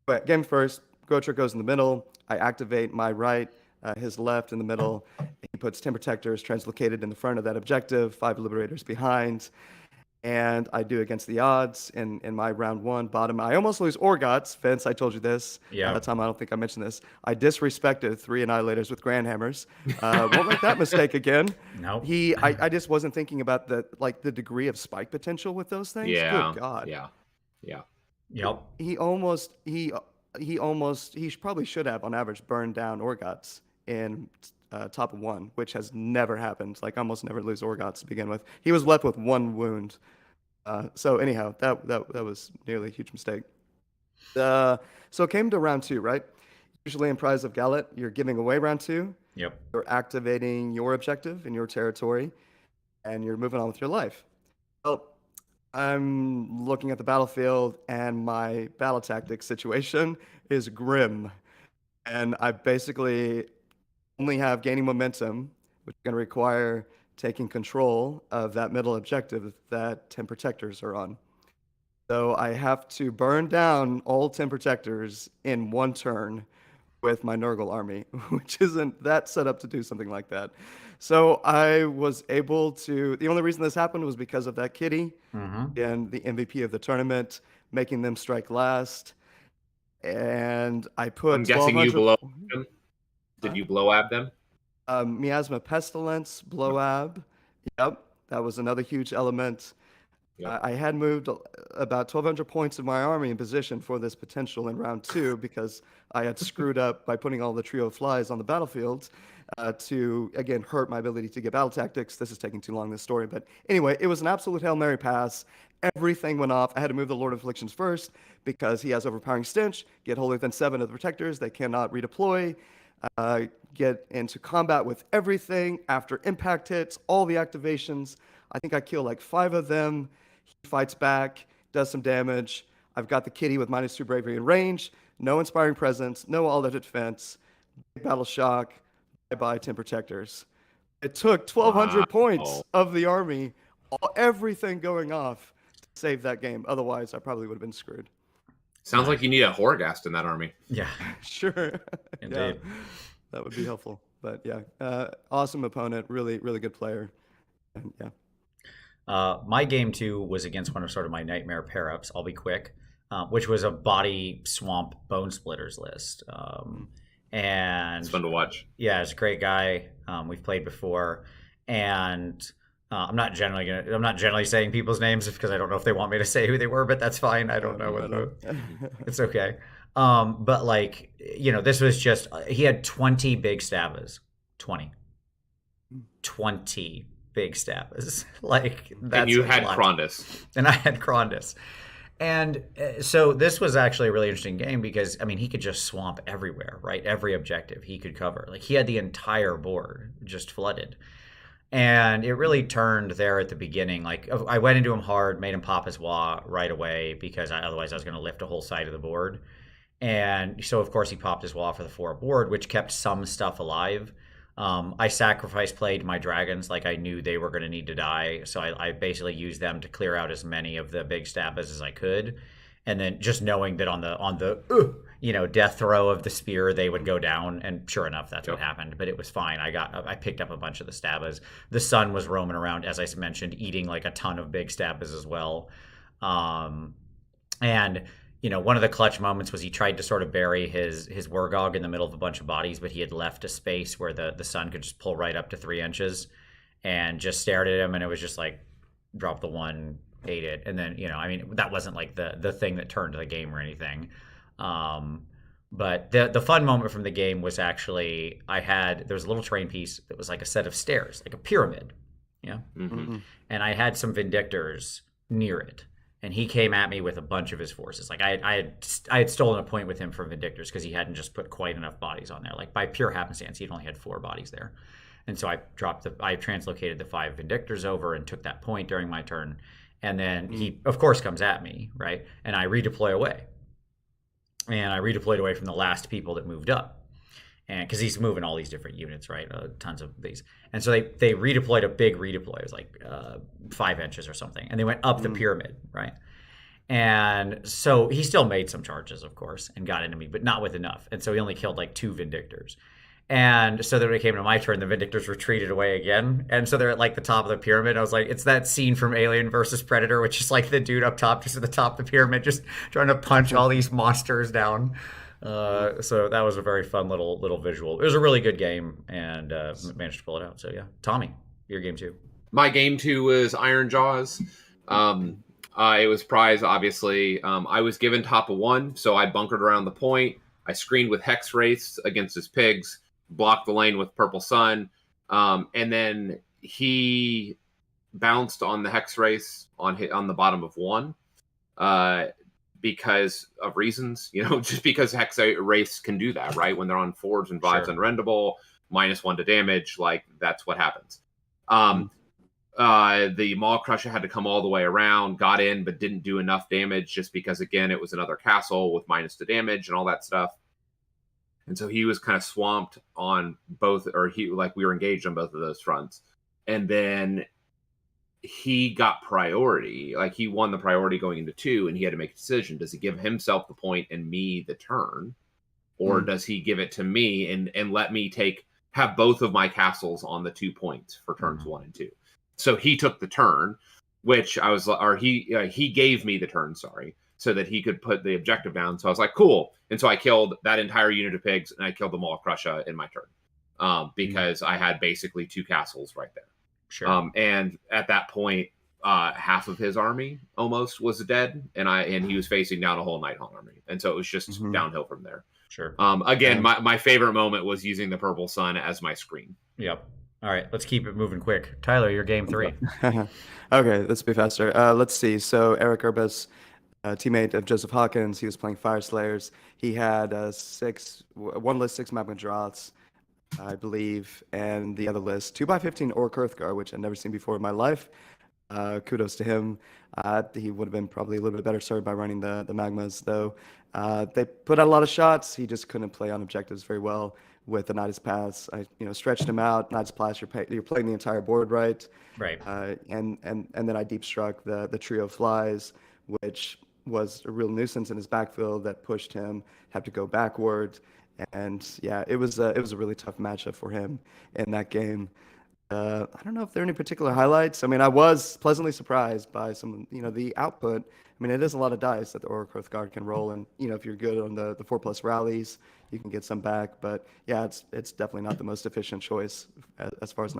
But game first, Gotrek goes in the middle. I activate my right, his left in the middle. He puts 10 Protectors translocated in the front of that objective, 5 Liberators behind. and I do against the odds in my round 1 bottom. I almost lose Orgots. Vince, I told you this. Yeah. Tom, I don't think I mentioned this. I disrespected 3 Annihilators with Grand Hammers. Won't make that mistake again. Nope. I just wasn't thinking about the degree of spike potential with those things. Yeah. Good God. Yeah. Yep. He probably should have on average burned down Orgots in top of 1, which has never happened. Like almost never lose Orgots to begin with. He was left with 1 wound. So anyhow, that was nearly a huge mistake. So it came to round 2, right? Usually in Prize of Gallet, you're giving away round 2. Yep. You're activating your objective in your territory, and you're moving on with your life. Well, I'm looking at the battlefield, and my battle tactics situation is grim. And I basically only have gaining momentum, which is going to require taking control of that middle objective that 10 protectors are on. So I have to burn down all 10 protectors in 1 turn with my Nurgle army, which isn't that set up to do something like that. So I was able to, the only reason this happened was because of that kitty and the MVP of the tournament, making them strike last. And I put I'm guessing you blow them. Did you blow ab them? Miasma Pestilence, Blowab. Yep, that was another huge element. Yep. I had moved about 1,200 points of my army in position for this potential in round 2 because I had screwed up by putting all the trio of flies on the battlefield to, again, hurt my ability to get battle tactics. This is taking too long, this story. But anyway, it was an absolute Hail Mary pass. Everything went off. I had to move the Lord of Afflictions first because he has overpowering stench. Get holier than 7 of the protectors. They cannot redeploy. Get into combat with everything after impact hits, all the activations. I think I kill like 5 of them. He fights back, does some damage. I've got the kitty with -2 bravery and range, no inspiring presence, no all-out defense, big battle shock, bye-bye 10 protectors. It took 1,200 points of the army, everything going off to save that game. Otherwise, I probably would have been screwed. Sounds like you need a Horgast in that army. Yeah. Sure. Indeed. Yeah, that would be helpful. But yeah, awesome opponent, really, really good player. And yeah. My game 2 was against one of sort of my nightmare pair-ups. I'll be quick, which was a body swamp bone splitters list. And It's fun to watch. Yeah, it's a great guy. We've played before, and I'm not generally saying people's names because I don't know if they want me to say who they were, but that's fine. I don't know. It's okay. But like, this was just, he had 20 big stabbers. 20 big stabbers. Like, that's, and you had Krondus. And I had Krondus. And so this was actually a really interesting game because, I mean, he could just swamp everywhere, right? Every objective he could cover. Like, he had the entire board just flooded. And it really turned there at the beginning. Like, I went into him hard, made him pop his wah right away because otherwise I was going to lift a whole side of the board. And so, of course, he popped his wall for the 4 board, which kept some stuff alive. I sacrifice played my dragons like I knew they were going to need to die. So I basically used them to clear out as many of the big stabbers as I could. And then just knowing that on the death throw of the spear, they would go down. And sure enough, that's what happened. But it was fine. I picked up a bunch of the stabbers. The sun was roaming around, as I mentioned, eating like a ton of big stabbers as well. And one of the clutch moments was he tried to sort of bury his Wargog in the middle of a bunch of bodies, but he had left a space where the sun could just pull right up to 3 inches and just stared at him. And it was just like, drop the 1, ate it. And then, that wasn't like the thing that turned the game or anything. But the fun moment from the game was actually, there was a little terrain piece that was like a set of stairs, like a pyramid. Yeah. Mm-hmm. And I had some Vindictors near it. And he came at me with a bunch of his forces. Like I had stolen a point with him from Vindictors because he hadn't just put quite enough bodies on there. Like by pure happenstance, he'd only had 4 bodies there. And so I translocated the 5 Vindictors over and took that point during my turn. And then he, of course, comes at me, right? And I redeploy away. And I redeployed away from the last people that moved up. And because he's moving all these different units, right? Tons of these. And so they redeployed a big redeploy. It was like 5 inches or something. And they went up the pyramid, right? And so he still made some charges, of course, and got into me, but not with enough. And so he only killed like 2 Vindictors. And so then when it came to my turn, the Vindictors retreated away again. And so they're at like the top of the pyramid. I was like, it's that scene from Alien versus Predator, which is like the dude up top, just at the top of the pyramid, just trying to punch all these monsters down. So that was a very fun little visual. It was a really good game, and managed to pull it out. So yeah, Tommy, your game 2. My game 2 was Iron Jaws. It was prize, obviously. I was given top of 1, so I bunkered around the point. I screened with Hex Wraiths against his pigs, blocked the lane with Purple Sun, and then he bounced on the Hex Wraiths on the bottom of 1 because of reasons, just because Hex Wraiths can do that, right? When they're on 4s and 5s unrendable, -1 to damage, like that's what happens. The Maw Crusher had to come all the way around, got in, but didn't do enough damage just because, again, it was another castle with -2 damage and all that stuff. And so he was kind of swamped on both, or we were engaged on both of those fronts. And then he got priority. Like, he won the priority going into 2, and he had to make a decision. Does he give himself the point and me the turn? Or does he give it to me and let me have both of my castles on the 2 points for turns 1 and 2? So he took the turn, which he gave me the turn, so that he could put the objective down. So I was like, cool. And so I killed that entire unit of pigs, and I killed the Maw Crusher in my turn, because I had basically 2 castles right there. Sure. And at that point, half of his army almost was dead, and he was facing down a whole Nighthawk army, and so it was just downhill from there. Sure. Again, my favorite moment was using the Purple Sun as my screen. Yep. All right, let's keep it moving quick. Tyler, your game 3. Okay, let's be faster. Let's see. So Eric Urbis, teammate of Joseph Hawkins, he was playing Fire Slayers. He had 1 list 6 Magma Droths, I believe, and the other list 2x15 Orc Earthgar, which I'd never seen before in my life. Kudos to him. He would have been probably a little bit better served by running the Magmas, though. They put out a lot of shots. He just couldn't play on objectives very well with the Nidus Pass. I stretched him out. Nidus Pass, you're playing the entire board right. Right. And then I deep struck the trio of flies, which was a real nuisance in his backfield that pushed him have to go backward. And yeah, it was a really tough matchup for him in that game. I don't know if there are any particular highlights. I mean, I was pleasantly surprised by some, the output. I mean, it is a lot of dice that the Orc Earthguard can roll, and if you're good on the 4+ rallies, you can get some back. But yeah, it's definitely not the most efficient choice as far as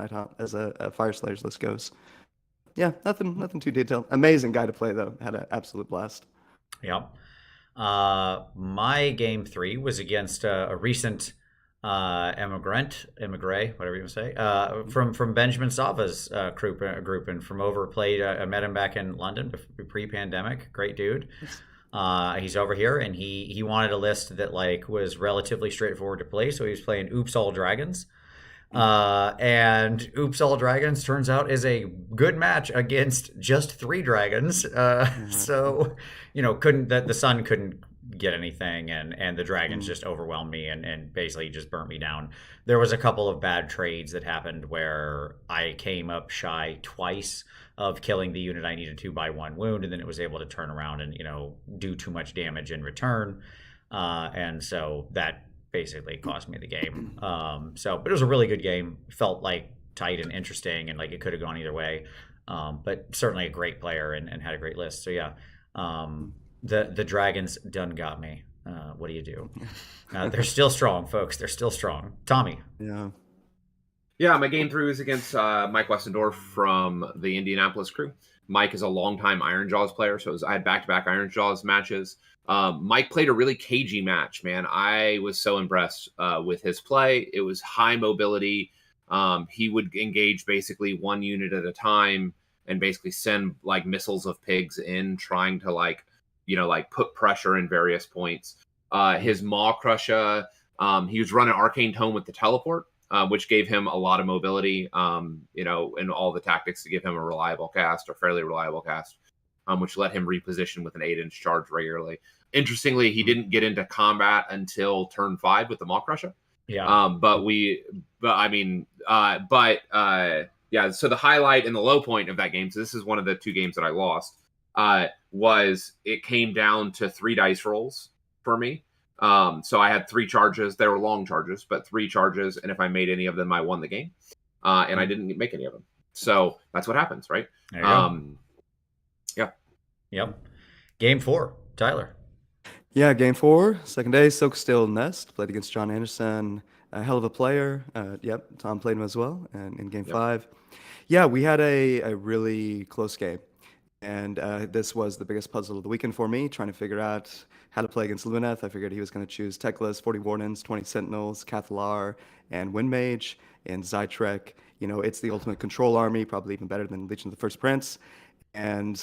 a Fire Slayers list goes. Yeah, nothing too detailed. Amazing guy to play though. Had an absolute blast. Yep. My game 3 was against a recent emigre, whatever you want to say, from Benjamin Sava's group, and from played. I met him back in London pre-pandemic. Great dude. He's over here, and he wanted a list that was relatively straightforward to play, so he was playing Oops All Dragons. And Oops All Dragons turns out is a good match against just 3 dragons. So the sun couldn't get anything, and the dragons just overwhelmed me and basically just burnt me down. There was a couple of bad trades that happened where I came up shy twice of killing the unit I needed to by 1 wound, and then it was able to turn around and do too much damage in return, and so that basically cost me the game. But it was a really good game. Felt tight and interesting, and it could have gone either way. But certainly a great player and had a great list. So yeah, the dragons done got me. What do you do? They're still strong, folks. They're still strong. Tommy. Yeah, my game 3 was against Mike Westendorf from the Indianapolis crew. Mike is a longtime Iron Jaws player, so I had back-to-back Iron Jaws matches. Mike played a really cagey match, man. I was so impressed with his play. It was high mobility. He would engage basically 1 unit at a time and basically send missiles of pigs in, trying to put pressure in various points. His Maw Crusher, he was running Arcane Tome with the teleport, which gave him a lot of mobility, and all the tactics to give him a reliable cast, or fairly reliable cast, which let him reposition with an 8-inch charge regularly. Interestingly, he didn't get into combat until turn 5 with the Maw Crusher. Yeah. Yeah. So the highlight and the low point of that game, so this is one of the 2 games that I lost, was it came down to 3 dice rolls for me. So I had 3 charges. They were long charges, but 3 charges, and if I made any of them, I won the game. And I didn't make any of them. So that's what happens, right? There you go. Yeah. Yep. Game 4, Tyler. Yeah, game 4, second day, Soak Still Nest. Played against John Anderson, a hell of a player. Yep, Tom played him as well. And in game 5, yeah, we had a really close game. And this was the biggest puzzle of the weekend for me, trying to figure out how to play against Lumineth. I figured he was going to choose Teclis, 40 Wardens, 20 Sentinels, Cathalar, and Windmage, and Zytrek. You know, it's the ultimate control army, probably even better than Legion of the First Prince. And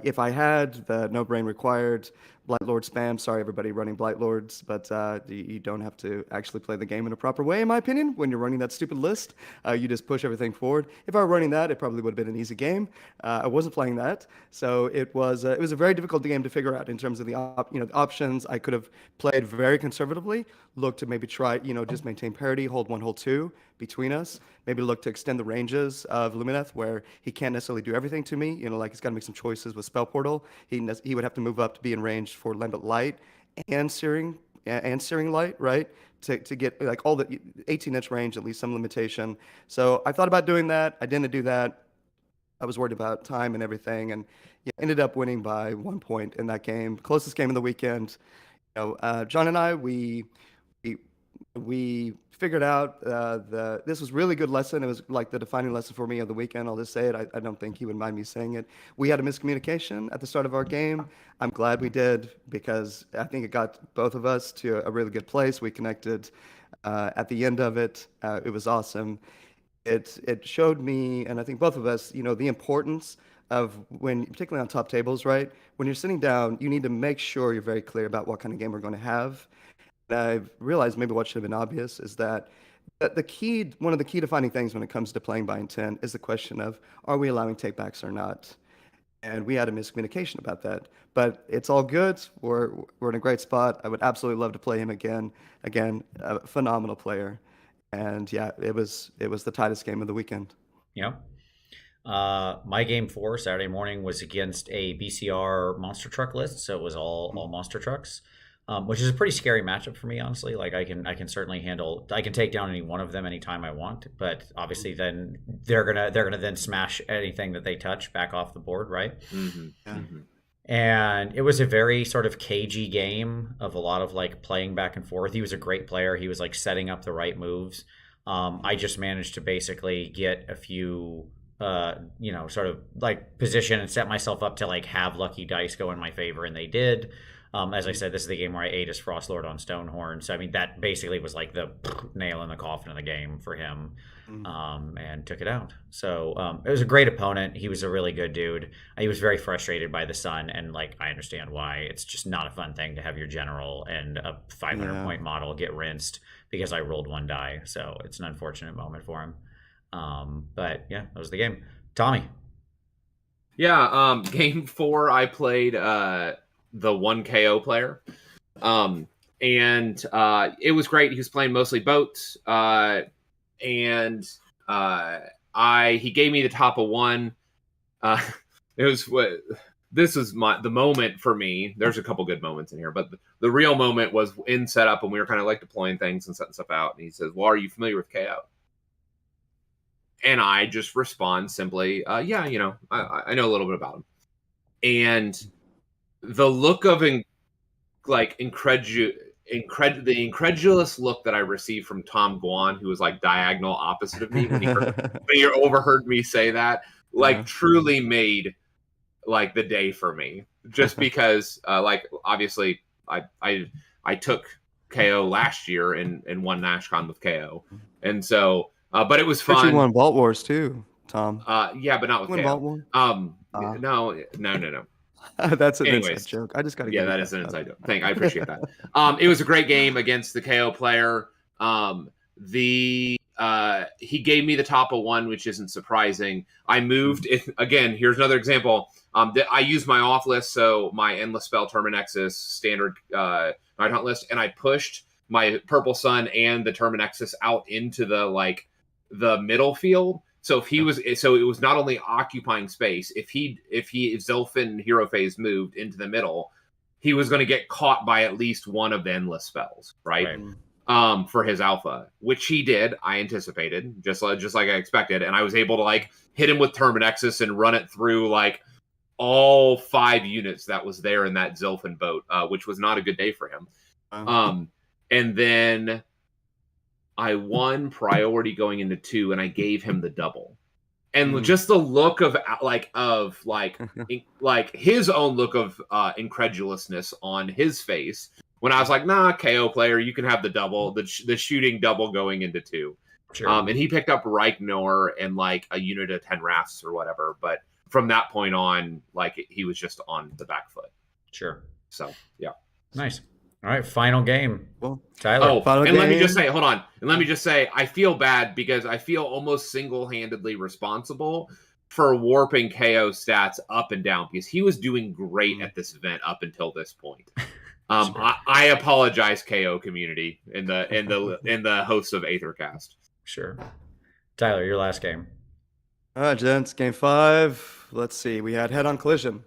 if I had the no brain required Blight Lord spam, sorry everybody running Blight Lords, but you don't have to actually play the game in a proper way, in my opinion, when you're running that stupid list. You just push everything forward. If I were running that, it probably would have been an easy game. I wasn't playing that, so it was a very difficult game to figure out in terms of the options. I could have played very conservatively, looked to maybe try, just maintain parity, hold 1, hold 2 between us. Maybe look to extend the ranges of Lumineth where he can't necessarily do everything to me. Like he's got to make some choices with Spell Portal. He would have to move up to be in range for Lambent Light and Searing Light, right? To get like all the 18-inch range, at least some limitation. So I thought about doing that. I didn't do that. I was worried about time and everything, and ended up winning by 1 point in that game. Closest game of the weekend. John and I, we figured out this was really good lesson. It was like the defining lesson for me of the weekend. I'll just say it. I don't think he would mind me saying it. We had a miscommunication at the start of our game. I'm glad we did because I think it got both of us to a really good place. We connected at the end of it. It was awesome. It showed me, and I think both of us, the importance of when, particularly on top tables, right? When you're sitting down, you need to make sure you're very clear about what kind of game we're going to have. I've realized maybe what should have been obvious is that one of the key defining things when it comes to playing by intent is the question of, are we allowing takebacks or not? And we had a miscommunication about that, but it's all good. We're in a great spot. I would absolutely love to play him again. Again, a phenomenal player. And yeah, it was the tightest game of the weekend. Yeah. My game 4 Saturday morning was against a BCR monster truck list, so it was all monster trucks. Which is a pretty scary matchup for me, honestly. Like I can take down any one of them anytime I want, but obviously then they're gonna then smash anything that they touch back off the board, right? Mm-hmm. Yeah. Mm-hmm. And it was a very sort of cagey game of a lot of like playing back and forth. He was a great player. He was like setting up the right moves. I just managed to basically get a few sort of like position and set myself up to like have lucky dice go in my favor, and they did. As I said, this is the game where I ate his Frostlord on Stonehorn. So, I mean, that basically was like the nail in the coffin of the game for him, and took it out. So it was a great opponent. He was a really good dude. He was very frustrated by the sun, and like I understand why. It's just not a fun thing to have your general and a 500-point model get rinsed because I rolled 1 die. So it's an unfortunate moment for him. But yeah, that was the game. Tommy. Yeah, game 4, I played the 1 KO player. And it was great. He was playing mostly boats. And he gave me the top of 1. This was the moment for me. There's a couple good moments in here, but the real moment was in setup when we were kind of like deploying things and setting stuff out. And he says, "Well, are you familiar with KO?" And I just respond simply, "Yeah, I know a little bit about him." And the look of the incredulous look that I received from Tom Guan, who was like diagonal opposite of me when he overheard me say that, truly made like the day for me. Just because, obviously, I took KO last year and won Nashcon with KO, and so, but it was fun. But you won Vault Wars too, Tom. Yeah, but not with KO. Vault War? No. That's an inside joke. I just got to. Yeah, that is an inside joke. I appreciate that. It was a great game against the KO player. He gave me the top of 1, which isn't surprising. I moved again. Here's another example. I used my off list, so my endless spell Terminexus standard Night Hunt list, and I pushed my Purple Sun and the Terminexus out into the middle field. So it was not only occupying space. If Zilfin Hero Phase moved into the middle, he was going to get caught by at least one of the endless spells, right? For his alpha, which he did. I anticipated, just like I expected, and I was able to like hit him with Terminexus and run it through like all 5 units that was there in that Zilfin boat, which was not a good day for him. And then I won priority going into 2, and I gave him the double. And just the look of his own look of incredulousness on his face when I was like, nah, KO player, you can have the double, the shooting double going into 2. Sure. And he picked up Reichnor and like a unit of 10 rafts or whatever. But from that point on, like he was just on the back foot. Sure. So, yeah. Nice. All right, final game. Well, Tyler. Let me just say, hold on. And let me just say, I feel bad because I feel almost single-handedly responsible for warping KO stats up and down because he was doing great at this event up until this point. I apologize, KO community, in the hosts of Aethercast. Sure. Tyler, your last game. All right, gents, game 5. Let's see. We had head-on collision.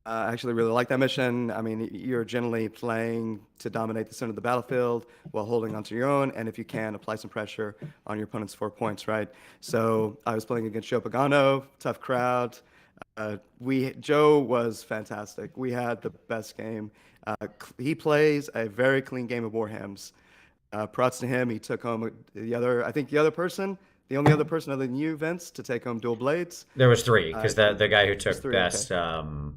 I actually really like that mission. I mean, you're generally playing to dominate the center of the battlefield while holding onto your own, and if you can, apply some pressure on your opponent's 4 points, right? So I was playing against Joe Pagano, tough crowd. Joe was fantastic. We had the best game. He plays a very clean game of Warhams. Props to him. He took home the only other person other than you, Vince, to take home dual blades. There was 3 because the guy who took best. Okay.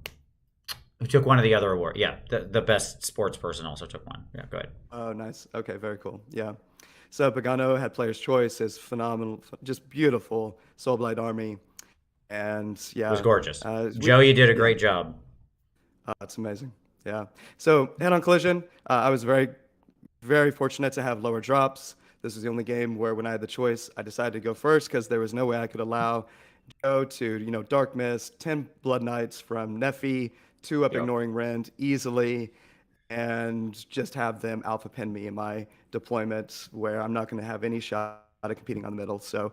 Who took one of the other awards? Yeah, the best sports person also took one. Yeah, go ahead. Oh, nice. Okay, very cool. Yeah. So Pagano had Player's Choice, his phenomenal, just beautiful Soulblight army, and yeah, it was gorgeous. Joe, you did a great job. It's amazing. Yeah. So head-on collision. I was very, very fortunate to have lower drops. This was the only game where, when I had the choice, I decided to go first because there was no way I could allow Joe to, Dark Mist, 10 Blood Knights from Nephi, 2 up ignoring Rend easily, and just have them alpha pin me in my deployment where I'm not going to have any shot at competing on the middle. So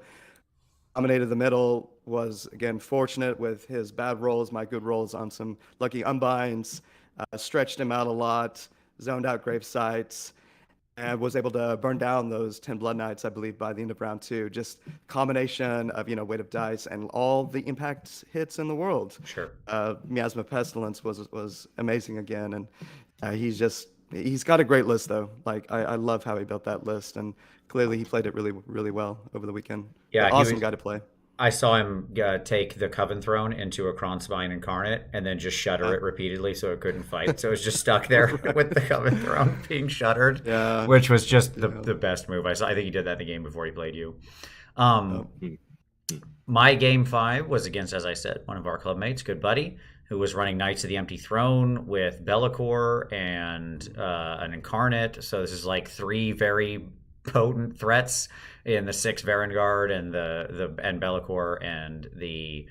dominated the middle, was again fortunate with his bad rolls, my good rolls on some lucky unbinds, stretched him out a lot, zoned out grave sites, and was able to burn down those 10 Blood Knights, I believe, by the end of round 2. Just combination of, weight of dice and all the impact hits in the world. Sure. Miasma Pestilence was amazing again. And he's got a great list, though. Like, I love how he built that list. And clearly he played it really, really well over the weekend. Yeah, awesome guy to play. I saw him take the Coven Throne into a Kronspine Incarnate and then just shudder it repeatedly so it couldn't fight. So it was just stuck there with the Coven Throne being shuddered, which was just the best move. I think he did that in the game before he played you. My game 5 was against, as I said, one of our club mates, good buddy, who was running Knights of the Empty Throne with Bellicor and an Incarnate. So this is like 3 very potent threats in the 6 Varangard and and Bellicor and the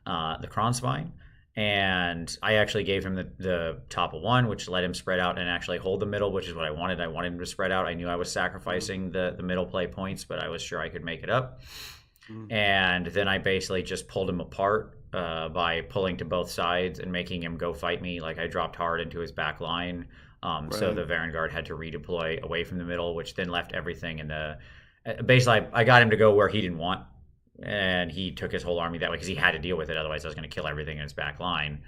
Kronspine. And I actually gave him the top of 1, which let him spread out and actually hold the middle, which is what I wanted. I wanted him to spread out. I knew I was sacrificing the middle play points, but I was sure I could make it up. And then I basically just pulled him apart by pulling to both sides and making him go fight me. Like, I dropped hard into his back line. So the Varangard had to redeploy away from the middle, which then left everything in the... Basically, I got him to go where he didn't want, and he took his whole army that way because he had to deal with it. Otherwise, I was going to kill everything in his back line.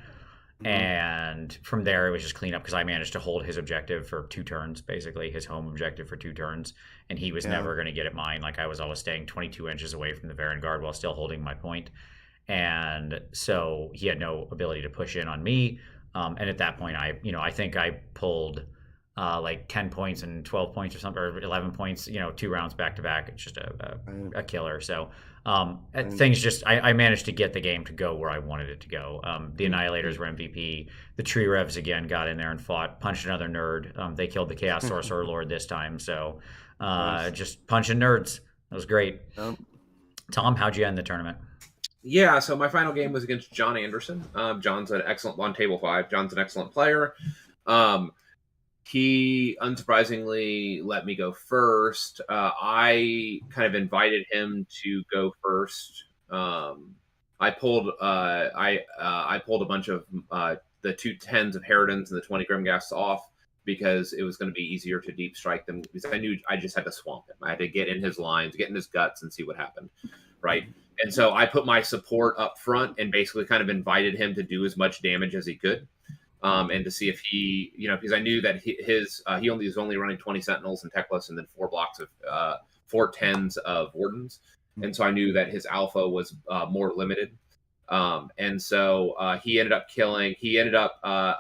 And from there, it was just clean up because I managed to hold his objective for 2 turns, basically, his home objective for 2 turns. And he was never going to get at mine. Like, I was always staying 22 inches away from the Varangard while still holding my point. And so he had no ability to push in on me. And at that point, I think I pulled like 10 points and 12 points or something, or 11 points, 2 rounds back to back. It's just a killer. So things just, I managed to get the game to go where I wanted it to go. The Annihilators were MVP. The Tree Revs again got in there and fought, punched another nerd. They killed the Chaos Sorcerer Lord this time. So just punching nerds. That was great. Tom, how'd you end the tournament? Yeah, so my final game was against John Anderson. John's an excellent on table 5. John's an excellent player. He unsurprisingly let me go first. I kind of invited him to go first. I pulled a bunch of the 2 10s of Harridans and the 20 Grimghasts off because it was going to be easier to deep strike them, because I knew I just had to swamp him. I had to get in his lines, get in his guts, and see what happened, right? And so I put my support up front and basically kind of invited him to do as much damage as he could, and to see if he, because I knew that he was only running 20 Sentinels and Techless, and then 4 blocks of 4 10s of Wardens, and so I knew that his alpha was more limited. And so he ended up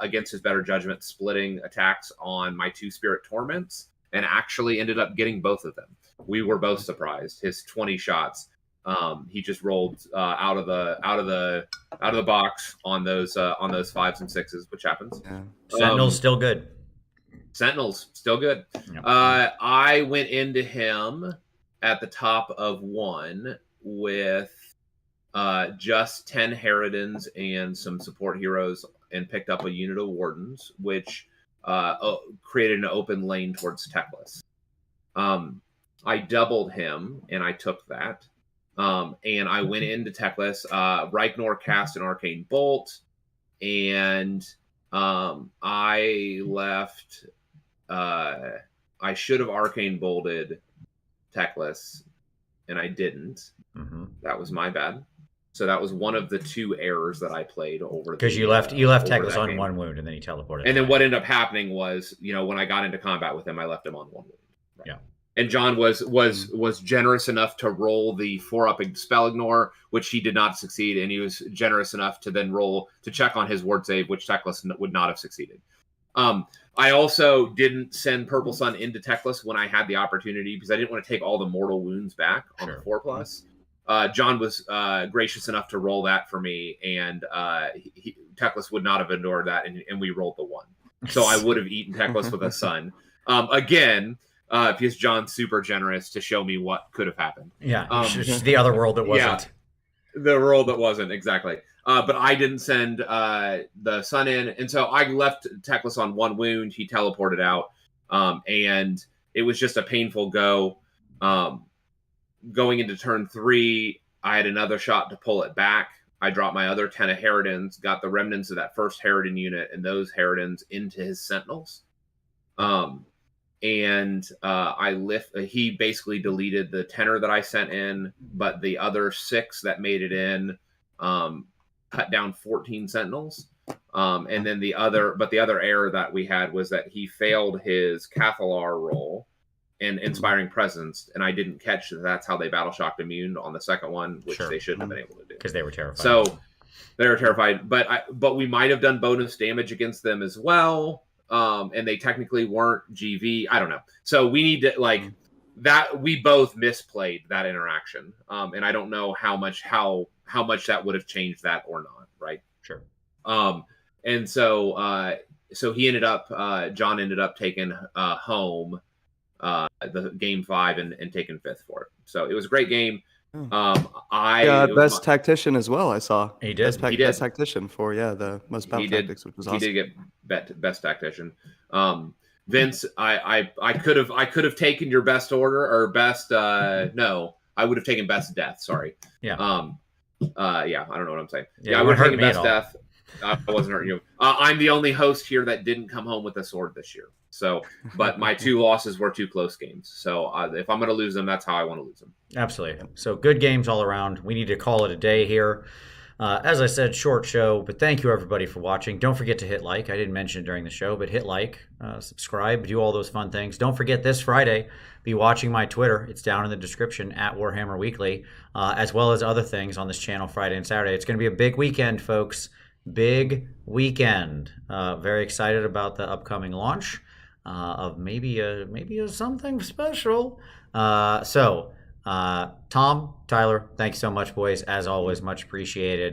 against his better judgment, splitting attacks on my 2 Spirit Torments, and actually ended up getting both of them. We were both surprised. His 20 shots, he just rolled out of the box on those 5s and 6s, which happens. Yeah. Sentinel's still good. Sentinel's still good. Yep. I went into him at the top of 1 with just 10 Harridans and some support heroes, and picked up a unit of Wardens, which created an open lane towards Techless. I doubled him, and I took that. And I went into Techless. Reignor cast an Arcane Bolt, and I left. I should have Arcane Bolted Techless, and I didn't. Mm-hmm. That was my bad. So that was one of the 2 errors that I played over. Because you left Techless on 1 wound, and then he teleported. And then what ended up happening was, when I got into combat with him, I left him on 1 wound. Right? Yeah. And John was generous enough to roll the 4-up spell ignore, which he did not succeed, and he was generous enough to then roll to check on his ward save, which Techless would not have succeeded. I also didn't send Purple Sun into Techless when I had the opportunity, because I didn't want to take all the mortal wounds back on the 4+. John was gracious enough to roll that for me, and Techless would not have endured that, and we rolled the 1. So I would have eaten Techless with a Sun. Again, because John's super generous to show me what could have happened. Yeah, the other world that wasn't. Yeah, the world that wasn't, exactly. But I didn't send the Sun in, and so I left Techless on 1 wound. He teleported out, and it was just a painful go. Going into turn 3, I had another shot to pull it back. I dropped my other 10 of Harridans, got the remnants of that first Harridan unit and those Harridans into his Sentinels. He basically deleted the 10er that I sent in, but the other 6 that made it in cut down 14 Sentinels. And then the other error that we had was that he failed his Cathalar roll and Inspiring Presence, and I didn't catch that that's how they battle shocked immune on the second one, which they shouldn't have been able to do. Because they were terrified. So they were terrified, but we might have done bonus damage against them as well, and they technically weren't GV. I don't know. So we need to that. We both misplayed that interaction, and I don't know how much that would have changed that or not. Right? Sure. And so he ended up. John ended up taking home the game 5 and taking 5th for it. So it was a great game. Best tactician as well. I saw he did. Best tactician for the most battle tactics, which was awesome. He did get best tactician. Vince, I could have taken your best order or best. No, I would have taken best death. Sorry. Yeah. I don't know what I'm saying. Yeah, I would have taken best death. I wasn't hurting you. I'm the only host here that didn't come home with a sword this year. So, but my 2 losses were 2 close games. So if I'm going to lose them, that's how I want to lose them. Absolutely. So good games all around. We need to call it a day here. As I said, short show, but thank you everybody for watching. Don't forget to hit like. I didn't mention it during the show, but hit like, subscribe, do all those fun things. Don't forget this Friday, be watching my Twitter. It's down in the description at Warhammer Weekly, as well as other things on this channel Friday and Saturday. It's going to be a big weekend, folks. Big weekend. Very excited about the upcoming launch of maybe a something special. Tom, Tyler, thanks so much, boys. As always, much appreciated.